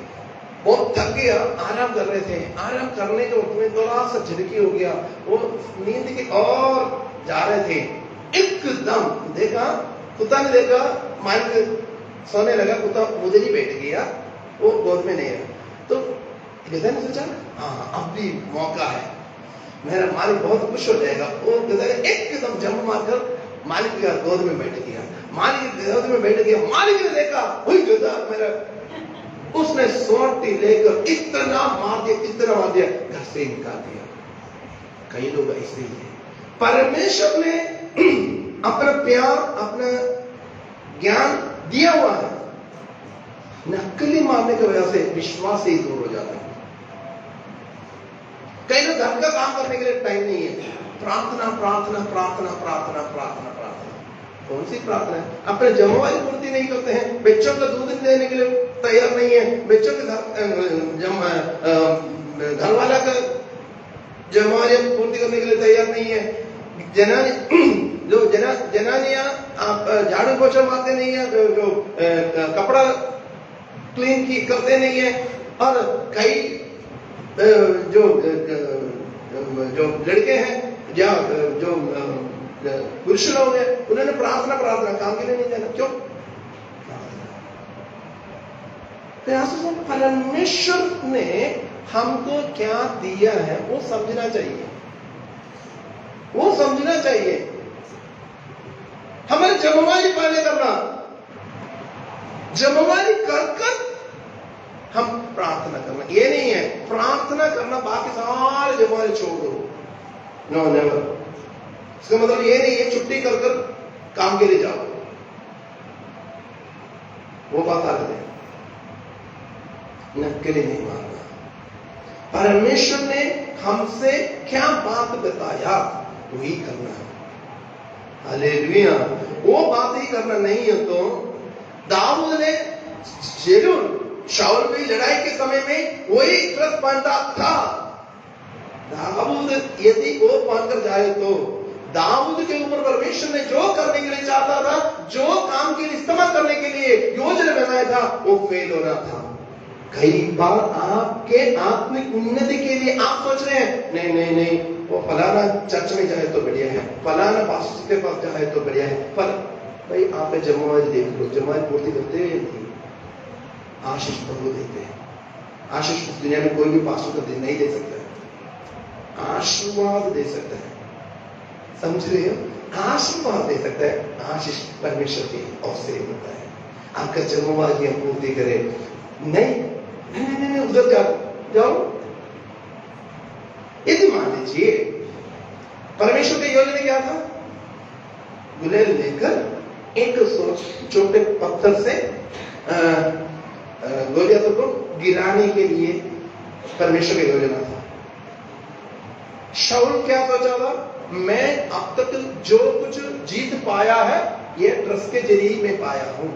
बहुत थक गया, आराम कर रहे थे। आराम करने के वक्त में थोड़ा सा झटकी हो गया, वो नींद के और जा रहे थे, एकदम देखा, कुत्ता ने देखा मालिक सोने लगा, कुत्ता उधर ही बैठ गया, वो गोद में नहीं रहा। तो गधा ने सोचा, हाँ अब भी मौका है, मेरा मालिक बहुत खुश हो जाएगा। वो गधा ने एकदम जंप मारकर मालिक के गोद में बैठ गया, मालिक के गोद में बैठ गया। मालिक ने देखा वही गधा मेरा, उसने सोटी लेकर इतना मार दिया, घर से निकाल दिया। कई लोग ऐसे ही हैं, परमेश्वर ने अपना प्यार, अपना ज्ञान दिया हुआ है, नकली मारने की वजह से विश्वास से ही दूर हो जाता है। कई लोग घर का काम करने के लिए टाइम नहीं है, प्रार्थना प्रार्थना प्रार्थना प्रार्थना प्रार्थना प्रार्थना। कौन सी प्रार्थना है? अपने जमावारी पूर्ति नहीं करते हैं, बच्चों को दूध देने के लिए तैयार नहीं है, बच्चों के घर वाला का जमावारी पूर्ति करने के लिए तैयार नहीं है, जनानियां आप झाड़ू पोछा मारते नहीं है, जो कपड़ा क्लीन की करते नहीं है, और कई जो लड़के हैं या जो पुरुष लोग हैं, उन्होंने प्रार्थना प्रार्थना काम के लिए नहीं जाना। क्यों? परमेश्वर ने हमको क्या दिया है वो समझना चाहिए, वो समझना चाहिए। हमारे जमावारी पहले करना, जमावारी कर हम प्रार्थना करना। ये नहीं है प्रार्थना करना बाकी सारे जमावारी छोड़ दो, नो नेवर। इसका मतलब ये नहीं है छुट्टी कर काम के लिए जाओ, वो बात अलग है। नक्कली नहीं मारना। परमेश्वर ने हमसे क्या बात बताया वही करना है। हालेलुया। वो बात ही करना नहीं है तो दाऊद ने जरूर शाऊल की लड़ाई के समय में वही प्लस पॉइंट था। दाऊद यदि वो पाकर जाए तो दाऊद के ऊपर परमेश्वर ने जो करने के लिए चाहता था, जो काम के लिए इस्तेमाल करने के लिए योजना बनाया था, वो फेल हो रहा था। कई बार आपके आत्मिक उन्नति के लिए आप सोच रहे हैं नहीं नहीं नहीं, वो फलाना चर्च में जाए तो बढ़िया है, फलाना पास्टर के पास जाए तो बढ़िया है, पर भाई आप जमावारी देख लो, जमावारी पूर्ति करते नहीं, आशीष प्रभु देते हैं। आशीष दुनिया में कोई भी पास्टर को नहीं दे सकता है, आशीर्वाद दे सकता है, समझ रहे हो? आशीर्वाद दे सकता है, आशीष परमेश्वर की ओर से होता है। आपका जमावारी पूर्ति करे नहीं नहीं नहीं, नहीं उधर जाओ। यदि मान लीजिए परमेश्वर की योजना क्या था, गुलेल लेकर एक छोटे पत्थर से गोलियात को गिराने के लिए परमेश्वर की योजना था। शाऊल क्या सोचा था, मैं अब तक जो कुछ जीत पाया है ये ट्रस्ट के जरिए में पाया हूं,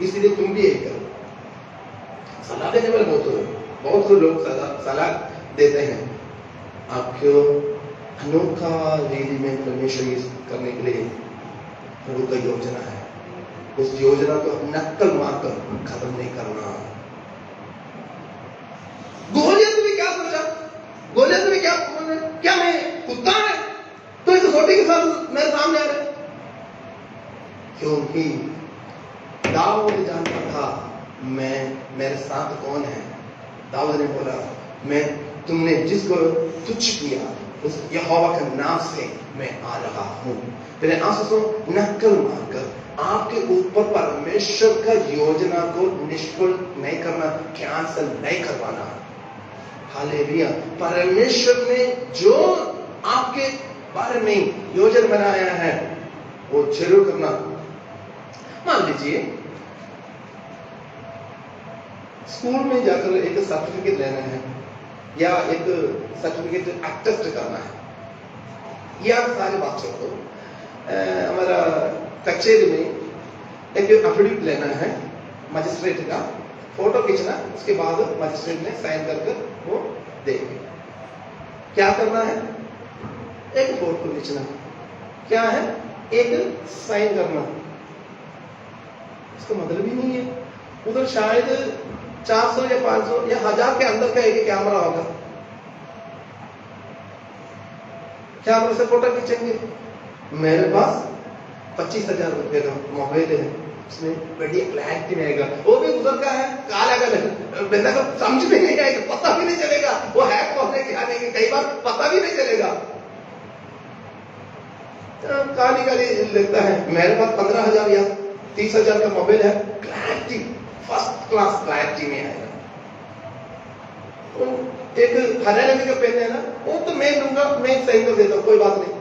इसलिए तुम भी यही करो। सलाह देने वाले बहुत से लोग सलाह देते हैं, आपको अनोखा रीति में परमेश्वर करने के लिए प्रभु का योजना है, उस योजना को नक्कल मारकर खत्म नहीं करना। गोलियत भी क्या सोचा, गोलियत भी क्या मैं कुत्ता है तो एक सोटी के साथ मेरे सामने आ रहे, क्योंकि दाऊद जानता था मैं मेरे साथ कौन है। दाऊद ने बोला मैं तुमने जिसको तुच्छ किया उस यहोवा के नाम से मैं आ रहा हूं। तेरे आंसू नक्कल मारकर आपके ऊपर परमेश्वर का योजना को निष्फल नहीं करना, कैंसल नहीं करवाना। हालेलुया। परमेश्वर ने जो आपके बारे में योजना बनाया है वो जरूर करना। मान लीजिए स्कूल में जाकर एक सर्टिफिकेट लेना है या एक सर्टिफिकेट अटेस्ट करना है, या सारी बात छोड़ दो, हमारा कचेरी में एक एफिडेविट लेना है मजिस्ट्रेट का, फोटो खींचना, उसके बाद मजिस्ट्रेट ने साइन करके वो देंगे। क्या करना है, एक फोटो खींचना, क्या है, एक साइन करना। इसका मतलब ही नहीं है, उधर शायद 400 या 500 या 1000 के अंदर का एक कैमरा होगा, कैमरा से फोटो खींचेंगे। मेरे पास 25,000 रुपए का मोबाइल है, उसमें बढ़िया क्लैरिटी में आएगा, वो भी उधर का है, काला का बंदा को समझ में नहीं आएगा, पता भी नहीं चलेगा वो है कौन है क्या नहीं, कई बार पता भी नहीं चलेगा, काली काली लगता है। मेरे पास 15,000 या 30,000 का मोबाइल है, क्लैरिटी फर्स्ट क्लास क्लैरिटी में आएगा। एक हरियाणा में जो पेन है ना, वो तो मैं लूंगा, मैं सही कर देता हूं, कोई बात नहीं,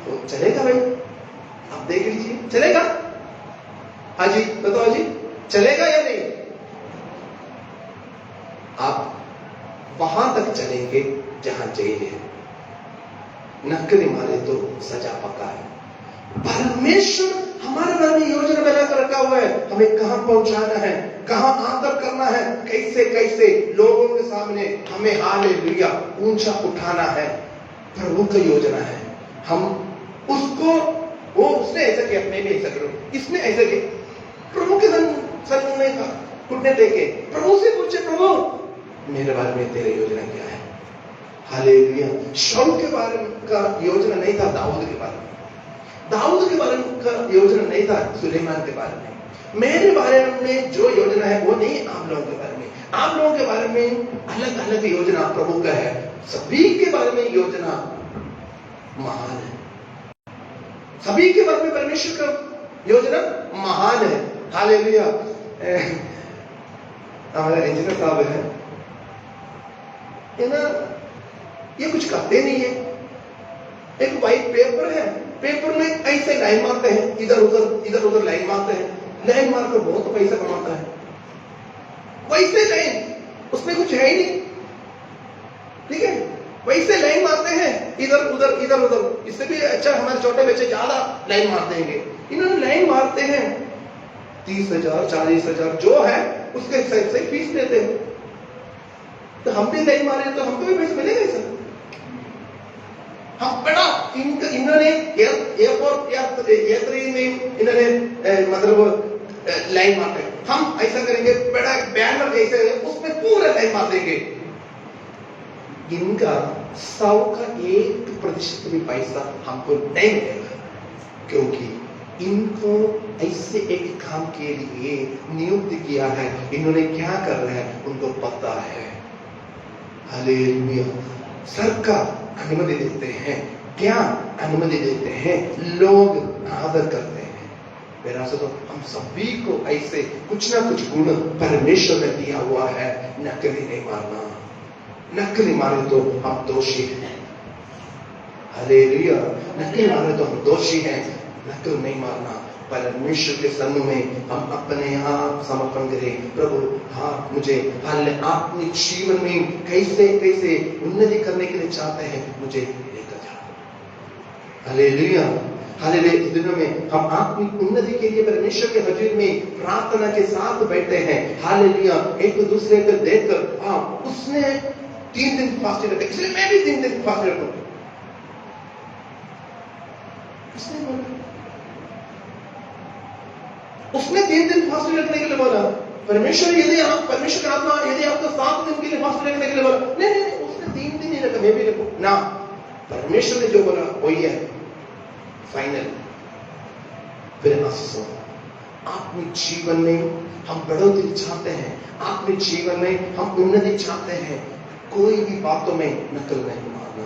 तो चलेगा भाई, आप देख लीजिए चलेगा। हाँ जी बताओ जी, चलेगा या नहीं? आप वहां तक चलेंगे जहां चाहिए। नकली मारे तो सजा पक्का है। परमेश्वर हमारे बारे में योजना बनाकर रखा हुआ है, हमें कहां पहुंचाना है, कहां आदर करना है, कैसे कैसे लोगों के सामने हमें हालेलुया ऊंचा उठाना है। प्रभु का योजना है। हम उसको, वो उसने ऐसा किया, मैं भी ऐसा करूं, इसने ऐसा किया। प्रभु के सन्मुख में घुटने टेके प्रभु से पूछे, प्रभु मेरे बारे में तेरी योजना क्या है? हालेलुया। शाऊल के बारे में का योजना नहीं था दाऊद के बारे में, दाऊद के बारे में का योजना नहीं था सुलेमान के बारे में। मेरे बारे में जो योजना है वो नहीं आप लोगों के बारे में। आप लोगों के बारे में अलग अलग योजना प्रभु का है, सभी के बारे में योजना महान है। सभी के बारे में परमेश्वर का योजना महान है। हालेलुया। हमारे इंजीनियर साहब है ना, ये कुछ करते नहीं है। एक व्हाइट पेपर है, पेपर में ऐसे लाइन मारते हैं, इधर उधर लाइन मारते हैं, लाइन मारकर बहुत पैसा कमाता है। वैसे लाइन, उसमें कुछ है ही नहीं, ठीक है, वैसे लाइन मारते हैं इधर उधर। इससे भी अच्छा हमारे छोटे बच्चे ज्यादा लाइन मारते हैं। इन्होंने लाइन मारते हैं 30,000 40,000 जो है उसके हिसाब से फीस देते हैं। तो हम भी लाइन मारे तो हमको भी पैसे मिलेगा सर। हम बड़ा इन्होंने A3 में इन्होंने मतलब लाइन मारते हैं। हम ऐसा करेंगे, बड़ा बैनर जैसे उसमें पूरा लाइन मार देंगे। इनका 100 का 1% भी पैसा हमको नहीं मिलेगा, क्योंकि इनको ऐसे एक काम के लिए नियुक्त किया है। इन्होंने क्या कर रहे हैं उनको पता है। हालेलुया। सरकार अनुमति देते हैं, क्या अनुमति देते हैं, लोग आदर करते हैं। मेरा से तो हम सभी को ऐसे कुछ ना कुछ गुण परमेश्वर ने दिया हुआ है। नकली नहीं मारना, नकली मारे तो हम दोषी हैं। हालेलुया। नकली मारे तो हम दोषी हैं, नकल नहीं मारना। परमेश्वर के सम्मुख में हम अपने आप समर्पण करें। प्रभु हाँ, मुझे अपने जीवन में कैसे कैसे उन्नति करने के लिए चाहते हैं, मुझे लेकर जाओ। हालेलुया। हालेलुया। इस दिनों में हम आत्मिक उन्नति के लिए परमेश्वर के हजूर में प्रार्थना के साथ बैठे हैं। हालेलुया। एक दूसरे को देखकर उसने 3 दिन फास्टिंग रखा, इसलिए मैं भी 3 दिन फास्टिंग रखूं। उसने बोला, उसने 3 दिन फास्टिंग रखने के लिए बोला। परमेश्वर यदि आप, परमेश्वर का आत्मा यदि आपको 7 दिन के लिए फास्टिंग रखने के लिए बोला, नहीं, उसने 3 दिन ही रखा, मैं भी रखूं ना। परमेश्वर ने जो बोला वही है फाइनल। फिर आशीषों, अपने जीवन में हम बढ़ोतरी चाहते हैं, अपने जीवन में हम उन्नति चाहते हैं, कोई भी बातों में नकल नहीं मारना।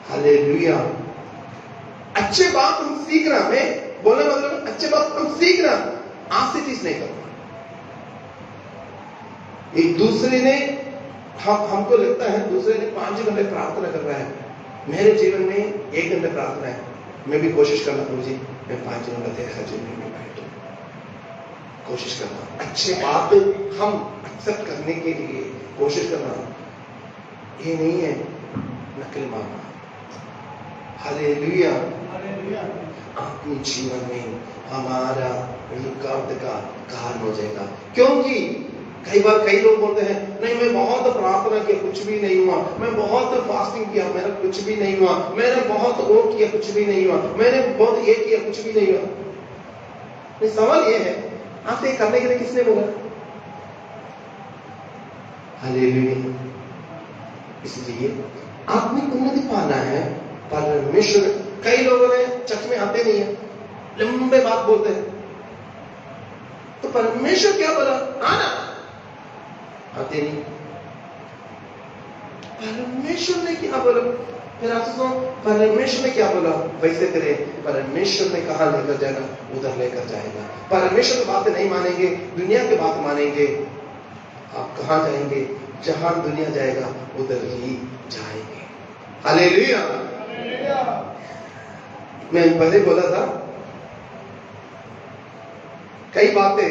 हालेलुया। अच्छे बात हम सीखना, मैं बोलने मतलब अच्छे बात हम सीखना, आपसे चीज नहीं करना। एक दूसरे ने हमको लगता है दूसरे ने 5 घंटे प्रार्थना कर रहा है, मेरे जीवन में 1 घंटे प्रार्थना है। मैं भी कोशिश करना, प्रभु जी मैं 5 घंटे तेरे हजूर में बैठूं। कोशिश करना, अच्छे बात हम एक्सेप्ट करने के लिए कोशिश करना, ये नहीं है नकल मारना। हालेलुया। अपने जीवन में हमारा रुकावट का कारण हो जाएगा, क्योंकि कई बार कई लोग बोलते हैं नहीं मैं बहुत प्रार्थना किया कुछ भी नहीं हुआ, मैं बहुत फास्टिंग किया मेरा कुछ भी नहीं हुआ, मैंने बहुत वो किया कुछ भी नहीं हुआ, मैंने बहुत ये किया कुछ भी नहीं हुआ। नहीं, सवाल ये है आपसे करने के लिए किसने बोला? हालेलुया। इसलिए आत्मिक उन्नति पाना है, परमेश्वर कई लोगों ने चर्च में आते नहीं है, लंबे बात बोलते हैं, तो परमेश्वर क्या बोला? आना, आते नहीं। परमेश्वर ने क्या बोला? फिर आप सोचो परमेश्वर ने क्या बोला वैसे करें। परमेश्वर ने कहा लेकर जाना उधर लेकर जाएगा। परमेश्वर की बातें नहीं मानेंगे, दुनिया की बात मानेंगे, आप कहां जाएंगे? जहां दुनिया जाएगा उधर ही जाएंगे। हालेलुया। मैं पहले बोला था कई बातें,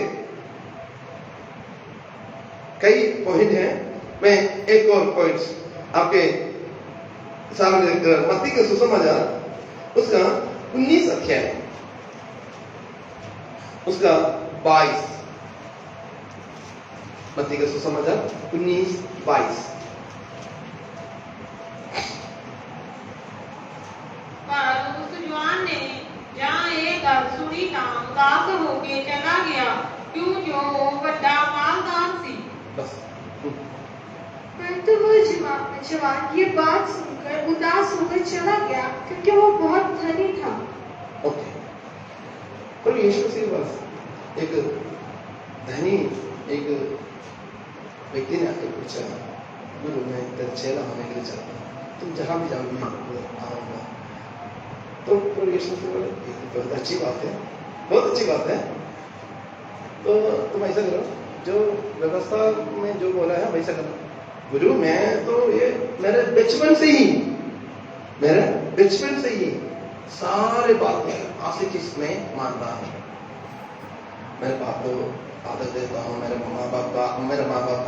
कई पॉइंट हैं, मैं एक और पॉइंट आपके सामने मत्ती का सुसमाचार उसका 19 अध्याय, उसका 22, मत्ती का सुसमाचार 19-22। पर उस जवान ने जहाँ ये गल सुनी तां उदास होके चला गया, क्यों जो बड़ा मालदार सी। बस। परंतु वो जवान ये बात सुनकर उदास होकर चला गया, क्योंकि वो बहुत धनी था। ओके, पर यीशु मसीह के पास एक धनी एक व्यक्ति ने आके पूछा, गुरु मैं तेरा चेला होने के लिए चाहता हूँ, तुम जहां भी जाओगे मैं आऊंगा। तो प्रभु यीशु मसीह बोले बहुत अच्छी बात है, बहुत अच्छी बात है, तो तुम ऐसा करो जो व्यवस्था में जो बोला है वैसा करो। गुरु मैं तो ये मेरे बचपन से ही सारे बातें आशिक इसमें मानता हूँ। मेरे बाप को आदत देता हूँ, मेरे माँ बाप का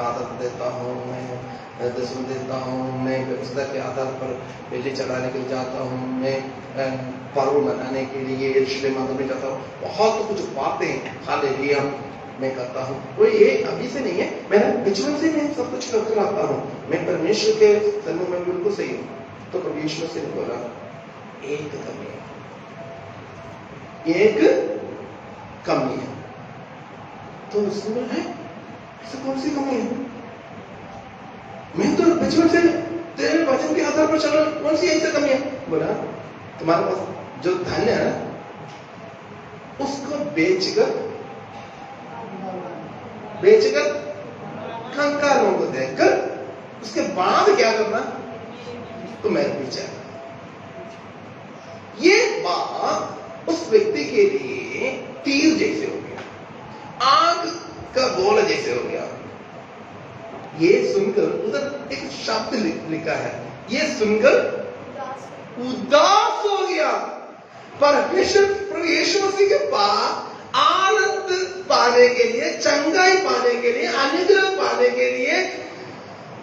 आदत देता हूँ, मैं दसम देता हूँ, मैं व्यवस्था के आधार पर बेली चढ़ाने के लिए जाता हूँ, मैं पर्व मनाने के लिए यरूशलेम मंदिर में जाता हूँ। बहुत कुछ बातें हालेलुया मैं करता हूँ। वो ये अभी से नहीं है, मैंने बचपन से मैं सब कुछ करते आता हूँ, मैं परमेश्वर के सन्मुख में बिल्कुल सही हूँ। तो प्रभु यीशु मसीह ने बोला एक कमी है। तो उसने है ऐसा कौन सी कमी है? मैं तो बचपन से तेरे वचन के आधार पर चल रहा हूं, कौन सी ऐसी कमी है? बोला तुम्हारे पास जो धन है उसको बेचकर कंकालों को देकर उसके बाद क्या करना? तो मेरे पीछे ये बात उस व्यक्ति के लिए तीर जैसे हो गया, आग का गोला जैसे हो गया। ये सुनकर उधर एक शब्द लिखा है, ये सुनकर उदास हो गया। परमेश्वर प्रभु यीशु मसीह के पास आनंद पाने के लिए, चंगाई पाने के लिए, अनुग्रह पाने के लिए,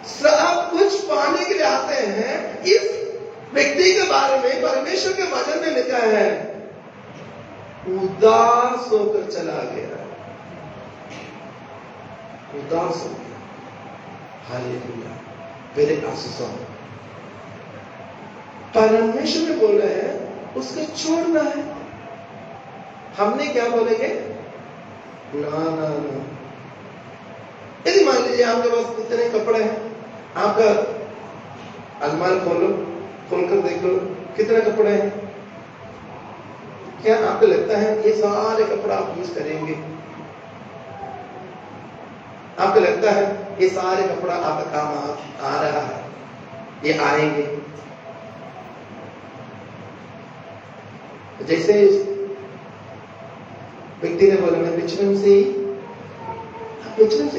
सब कुछ पाने के लिए आते हैं। इस व्यक्ति के बारे में परमेश्वर के वचन में लिखा है उदास होकर चला गया, उदास हो गया। हालेलुया, मेरे आशीषों परमेश्वर ने बोला है उसको छोड़ना है। हमने क्या बोलेंगे? ना ना ना। यदि मान लीजिए आपके पास इतने कपड़े हैं, आपका अलमारी खोलकर देख लो कितने कपड़े हैं। क्या आपको लगता है ये सारे कपड़े आप यूज करेंगे? आपको लगता है ये सारे कपड़ा आपका काम आ रहा है, ये आएंगे? जैसे व्यक्ति ने बोला मैं बचपन से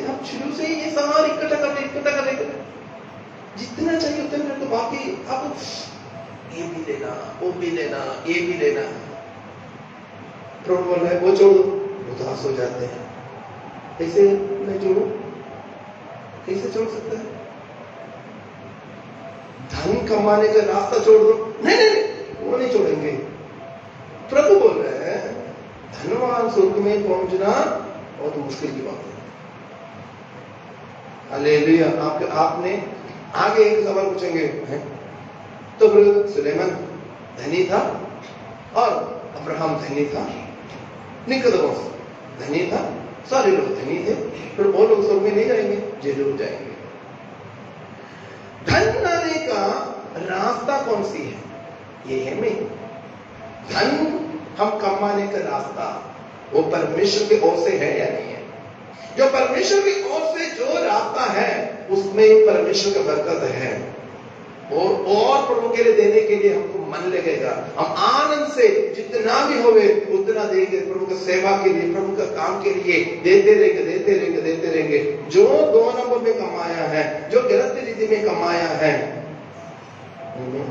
आप शुरू से ही ये सारे इकट्ठा कर ले, जितना चाहिए उतना, तो बाकी आप ये भी लेना, वो भी लेना, ये भी लेना। प्रभु बोल रहा है वो छोड़ो, उदास हो जाते हैं। कैसे मैं जोड़ू? कैसे छोड़ सकता है? धन कमाने का रास्ता छोड़ दो। नहीं, वो नहीं छोड़ेंगे। प्रभु बोल रहे हैं धनवान स्वर्ग में पहुंचना बहुत मुश्किल की बात है। हालेलुया। आपने आगे एक सवाल पूछेंगे है? तो सुलेमान धनी था और अब्राहम धनी था, निकोदेमोस धनी था, सारे लोग धनी थे, फिर वो लोग स्वर्ग में नहीं जाएंगे? जरूर जाएंगे। धन लाने का रास्ता कौन सी है? ये है मैं धन हम कमाने का रास्ता वो परमेश्वर की ओर से है या नहीं है? जो परमेश्वर की ओर से जो रास्ता है उसमें परमेश्वर का बरकत है, और प्रभु के लिए देने के लिए हमको मन लगेगा। हम आनंद से जितना भी होवे उतना देंगे प्रभु की सेवा के लिए, प्रभु का काम के लिए देते रहेंगे। जो 2 नंबर में कमाया है, जो गलत रीति में कमाया है,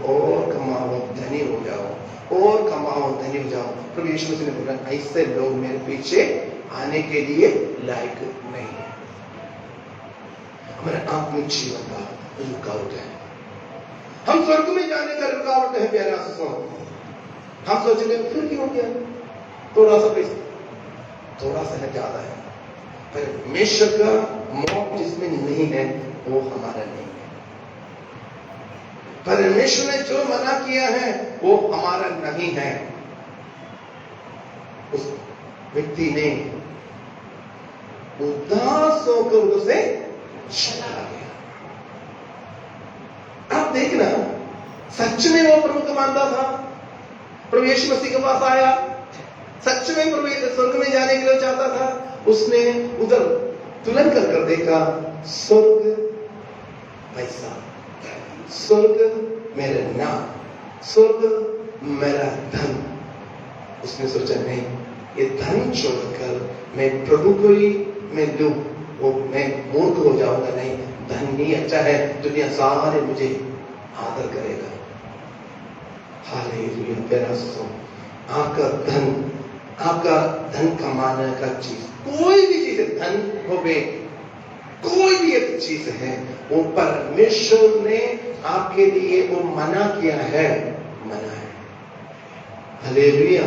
और कमाओ धनी हो जाओ, और कमाओ धनी हो जाओ। प्रभु यीशु मसीह ने बोला ऐसे लोग मेरे पीछे आने के लिए लायक नहीं है। हमारे आत्मिक जीवन का रुकावट है। हम स्वर्ग में जाने का रुकावट है प्यारे आशीषों। हम सोचेंगे फिर क्यों हो गया, थोड़ा सा पैसा, थोड़ा सा है, ज्यादा है। परमेश्वर का मौत जिसमें नहीं है वो हमारा नहीं है। परमेश्वर ने जो मना किया है वो हमारा नहीं है। उस व्यक्ति ने उदास होकर उसे चला गया। आप देखना, सच में वो प्रभु को मानता था, प्रभु यीशु मसीह के पास आया, सच में प्रभु स्वर्ग में जाने के लिए चाहता था। उसने उधर तुलन कर देखा, स्वर्ग पैसा, स्वर्ग मेरा नाम, स्वर्ग मेरा धन। उसने सोचा नहीं, ये धन छोड़कर मैं प्रभु को ही मैं लूं, वो मैं मूर्ख हो जाऊंगा। नहीं, धन ही अच्छा है, दुनिया सारे मुझे आदर करेगा। हालेलुया। प्यारा सुनो, आपका धन कमाने का चीज, कोई भी चीज है, धन हो गए, कोई भी एक चीज है, वो परमेश्वर ने आपके लिए वो मना किया है, मना है। हालेलुया।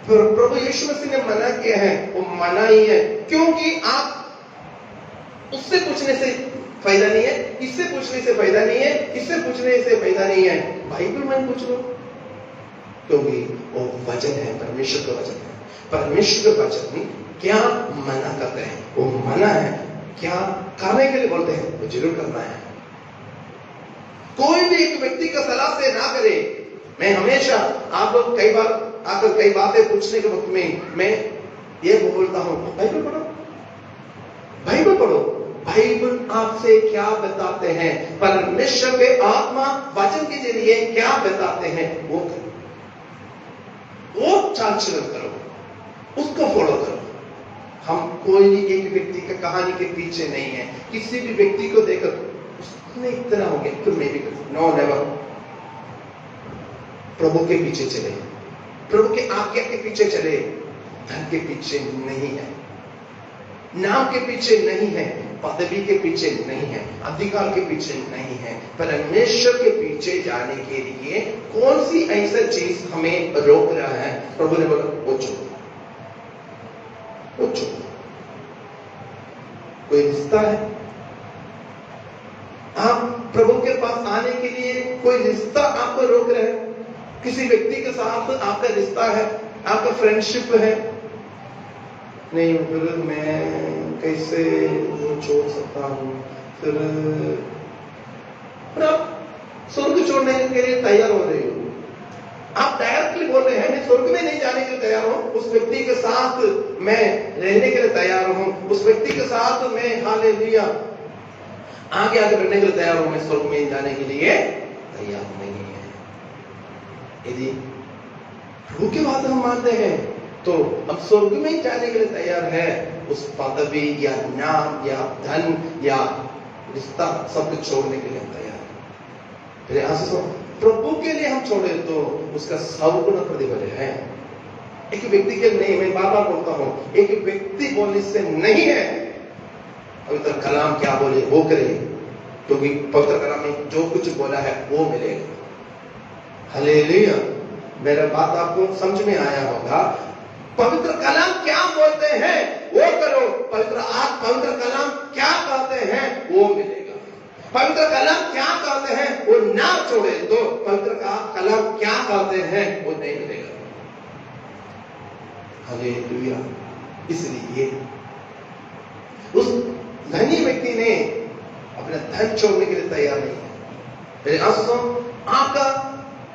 प्रभु यीशु मसीह ने मना किया है, वो मना ही है, क्योंकि आप उससे पूछने से फायदा नहीं है, इससे पूछने से फायदा नहीं है, इससे पूछने से फायदा नहीं है, बाइबल में पूछ लो, क्योंकि वो वचन है, परमेश्वर का वचन है। परमेश्वर का वचन क्या मना करते हैं, वो मना है, क्या करने के लिए बोलते हैं, वो जरूर करना है। कोई भी एक व्यक्ति का सलाह से ना करे। मैं हमेशा आप लोग कई बार आकर कई बातें पूछने के वक्त में मैं ये बोलता हूं, बाइबल पढ़ो, बाइबल पढ़ो। बाइबल आपसे क्या बताते हैं, परमेश्वर के आत्मा वचन के जरिए क्या बताते हैं, वो करो, वो चाल चलन करो, उसको फॉलो करो। हम कोई एक व्यक्ति की कहानी के पीछे नहीं है। किसी भी व्यक्ति को देखकर उसने इतना हो गया तो मैं भी करूं, नो नेवर। प्रभु के पीछे चले, प्रभु के आज्ञा के पीछे चले, धन के पीछे नहीं है, नाम के पीछे नहीं है, पदवी के पीछे नहीं है, अधिकार के पीछे नहीं है। परमेश्वर के पीछे जाने के लिए कौन सी ऐसा चीज हमें रोक रहा है? प्रभु ने बोला वो छोड़ो, वो छोड़ो। कोई रिश्ता है, आप प्रभु के पास आने के लिए कोई रिश्ता आपको रोक रहा है, किसी व्यक्ति के साथ आपका रिश्ता है, आपका फ्रेंडशिप है, नहीं फिर मैं कैसे वो छोड़ सकता हूं, फिर आप स्वर्ग छोड़ने के लिए तैयार हो रहे हो। आप डायरेक्टली बोल रहे हैं मैं स्वर्ग में नहीं जाने के लिए तैयार हूं, उस व्यक्ति के साथ मैं रहने के लिए तैयार हूं, उस व्यक्ति के साथ मैं हालेलुया आगे बढ़ने के लिए तैयार हूं, मैं स्वर्ग में जाने के लिए तैयार नहीं है। यदि प्रभु की बात हम मानते हैं तो हम स्वर्ग में जाने के लिए तैयार है। उस पदवी या नाम या धन या रिश्ता सब कुछ छोड़ने के लिए हम तैयार है। प्रभु के लिए हम छोड़े तो उसका 100 गुना प्रतिफल है। एक व्यक्ति के नहीं, मैं बार बार बोलता हूं, एक व्यक्ति बोलने से नहीं है। पवित्र कलाम क्या बोले वो करे, क्योंकि पवित्र कलाम में जो कुछ बोला है वो मिलेगा। हालेलुया। मेरा बात आपको समझ में आया होगा। पवित्र कलाम क्या बोलते हैं वो करो, पवित्र कलाम क्या कहते हैं वो मिलेगा। पवित्र कलाम क्या कहते हैं वो ना छोड़े तो पवित्र कलाम क्या कहते हैं वो नहीं मिलेगा। हालेलुया। इसलिए उस धनी व्यक्ति ने अपना धन छोड़ने के लिए तैयार नहीं है। मेरे आंसू, आपका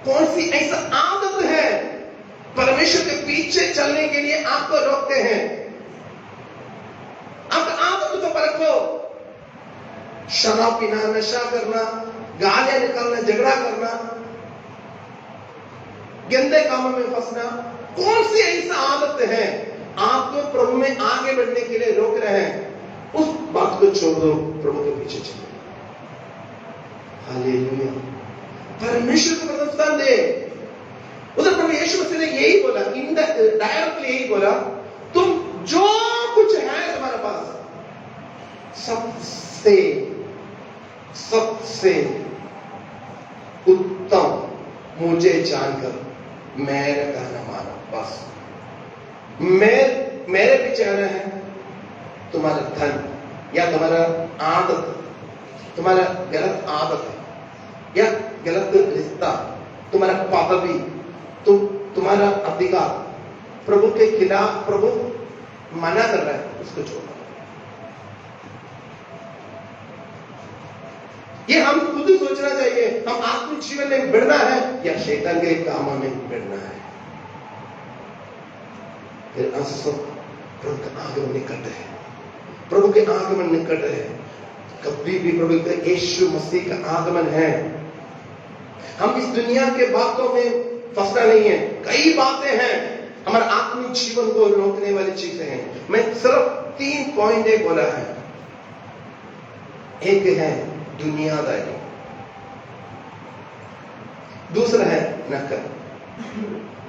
कौन सी ऐसा आदत है परमेश्वर के पीछे चलने के लिए आपको रोकते हैं? आपका आदत को परखो। शराब पीना, नशा करना, गालियां निकालना, झगड़ा करना, गंदे कामों में फंसना, कौन सी ऐसा आदत है आपको प्रभु में आगे बढ़ने के लिए रोक रहे हैं? उस बात को छोड़ दो, प्रभु के पीछे चलो। हालेलुया। परमेश्वर को प्रथम स्थान दे। उधर प्रभु यीशु मसीह ने यही बोला, डायरेक्टली यही बोला, तुम जो कुछ है तुम्हारे पास सबसे मुझे जानकर मेरा कहना मानो। बस मेरे पीछे आना है, तुम्हारा धन या तुम्हारा आदत, तुम्हारा गलत आदत है या गलत रिश्ता, तुम्हारा पदवी, तुम्हारा अधिकार प्रभु के खिलाफ प्रभु मना कर रहा है, उसको छोड़ो। ये हम खुद ही सोचना चाहिए, हम आत्मिक जीवन में बढ़ना है या शैतान के कामों में बढ़ना है। फिर आंसू प्रभु का आगमन निकट है, प्रभु के आगमन निकट है। कभी भी प्रभु के यीशु मसीह का आगमन है। हम इस दुनिया के बातों में फंसना नहीं है। कई बातें हैं हमारे आत्मिक जीवन को रोकने वाली चीजें हैं। मैं सिर्फ 3 पॉइंट बोला है। एक है दुनियादारी, दूसरा है नकल,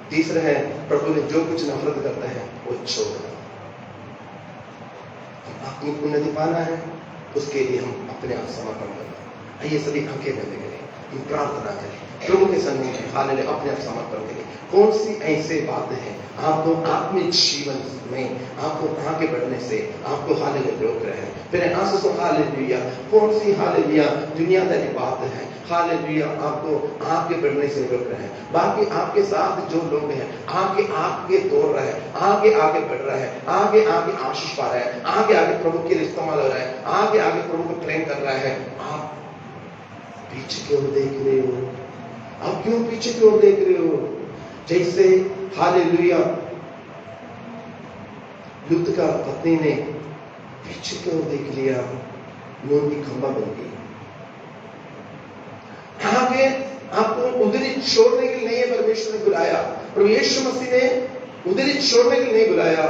तीसरा है प्रभु ने जो कुछ नफरत करता है वो छोड़ना। आत्मिक उन्नति पाना है, उसके लिए हम अपने आप समर्पण करना। आइए सभी आंखें बंद करें, हम प्रार्थना करें प्रभु के सन्मुख में, हालेलुया, अपने आप समर्पण करें। कौन सी ऐसे बातें हैं आपको आत्मिक जीवन में आपको आगे बढ़ने से आपको हालेलुया रोक रहे हैं? फिर आंसू से हालेलुया, कौन सी हालेलुया दुनियादारी बात है हालेलुया आपको आगे बढ़ने से रोक रहे हैं? बाकी आपके साथ जो लोग हैं आगे दौड़ रहे हैं, आगे बढ़ रहे हैं, आगे आशीष पा रहे हैं, आगे प्रभु के लिए इस्तेमाल हो रहा है, आगे प्रभु को ट्रेन कर रहा है। आप पीछे क्यों देख रहे हो? आप क्यों पीछे क्यों देख रहे हो? जैसे हालेलुया लूत का पत्नी ने पीछे क्यों देख लिया, नून की खंबा बन गई। आगे आपको उधरी छोड़ने के लिए नहीं है परमेश्वर ने बुलाया, पर यीशु मसीह ने उधरी छोड़ने के लिए नहीं बुलाया।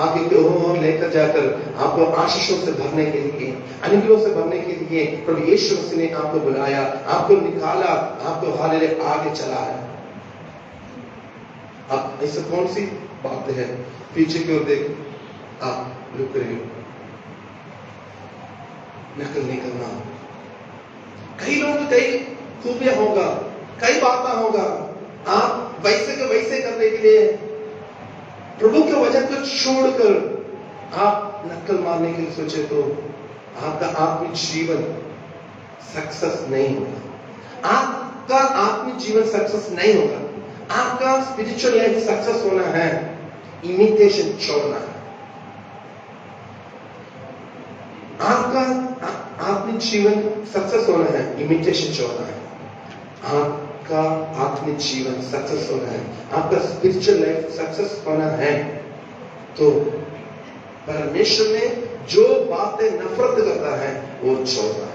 आगे की ओर लेकर जाकर आपको आशीषों से भरने के लिए, अनुग्रहों से भरने के लिए प्रभु यीशु मसीह ने आपको बुलाया, आपको निकाला, आपको हालेलुया आगे चला है। अब ऐसे कौन सी बात है पीछे की ओर देख आप रुक रहे हो? नकल नहीं करना। कई लोग कई खूबियां होगा, कई बातें होगा, आप वैसे के वैसे करने के लिए प्रभु के वचन को छोड़कर आप नकल मारने के लिए सोचे तो आपका आत्मिक जीवन सक्सेस नहीं होगा। आपका आत्मिक जीवन सक्सेस नहीं होगा। आपका स्पिरिचुअल लाइफ सक्सेस होना है, इमिटेशन छोड़ना है। आपका आत्मिक जीवन सक्सेस होना है, इमिटेशन छोड़ना है। आपका आत्मिक जीवन सक्सेस होना है, आपका स्पिरिचुअल लाइफ सक्सेस होना है, तो परमेश्वर ने जो बातें नफरत करता है वो छोड़ना है।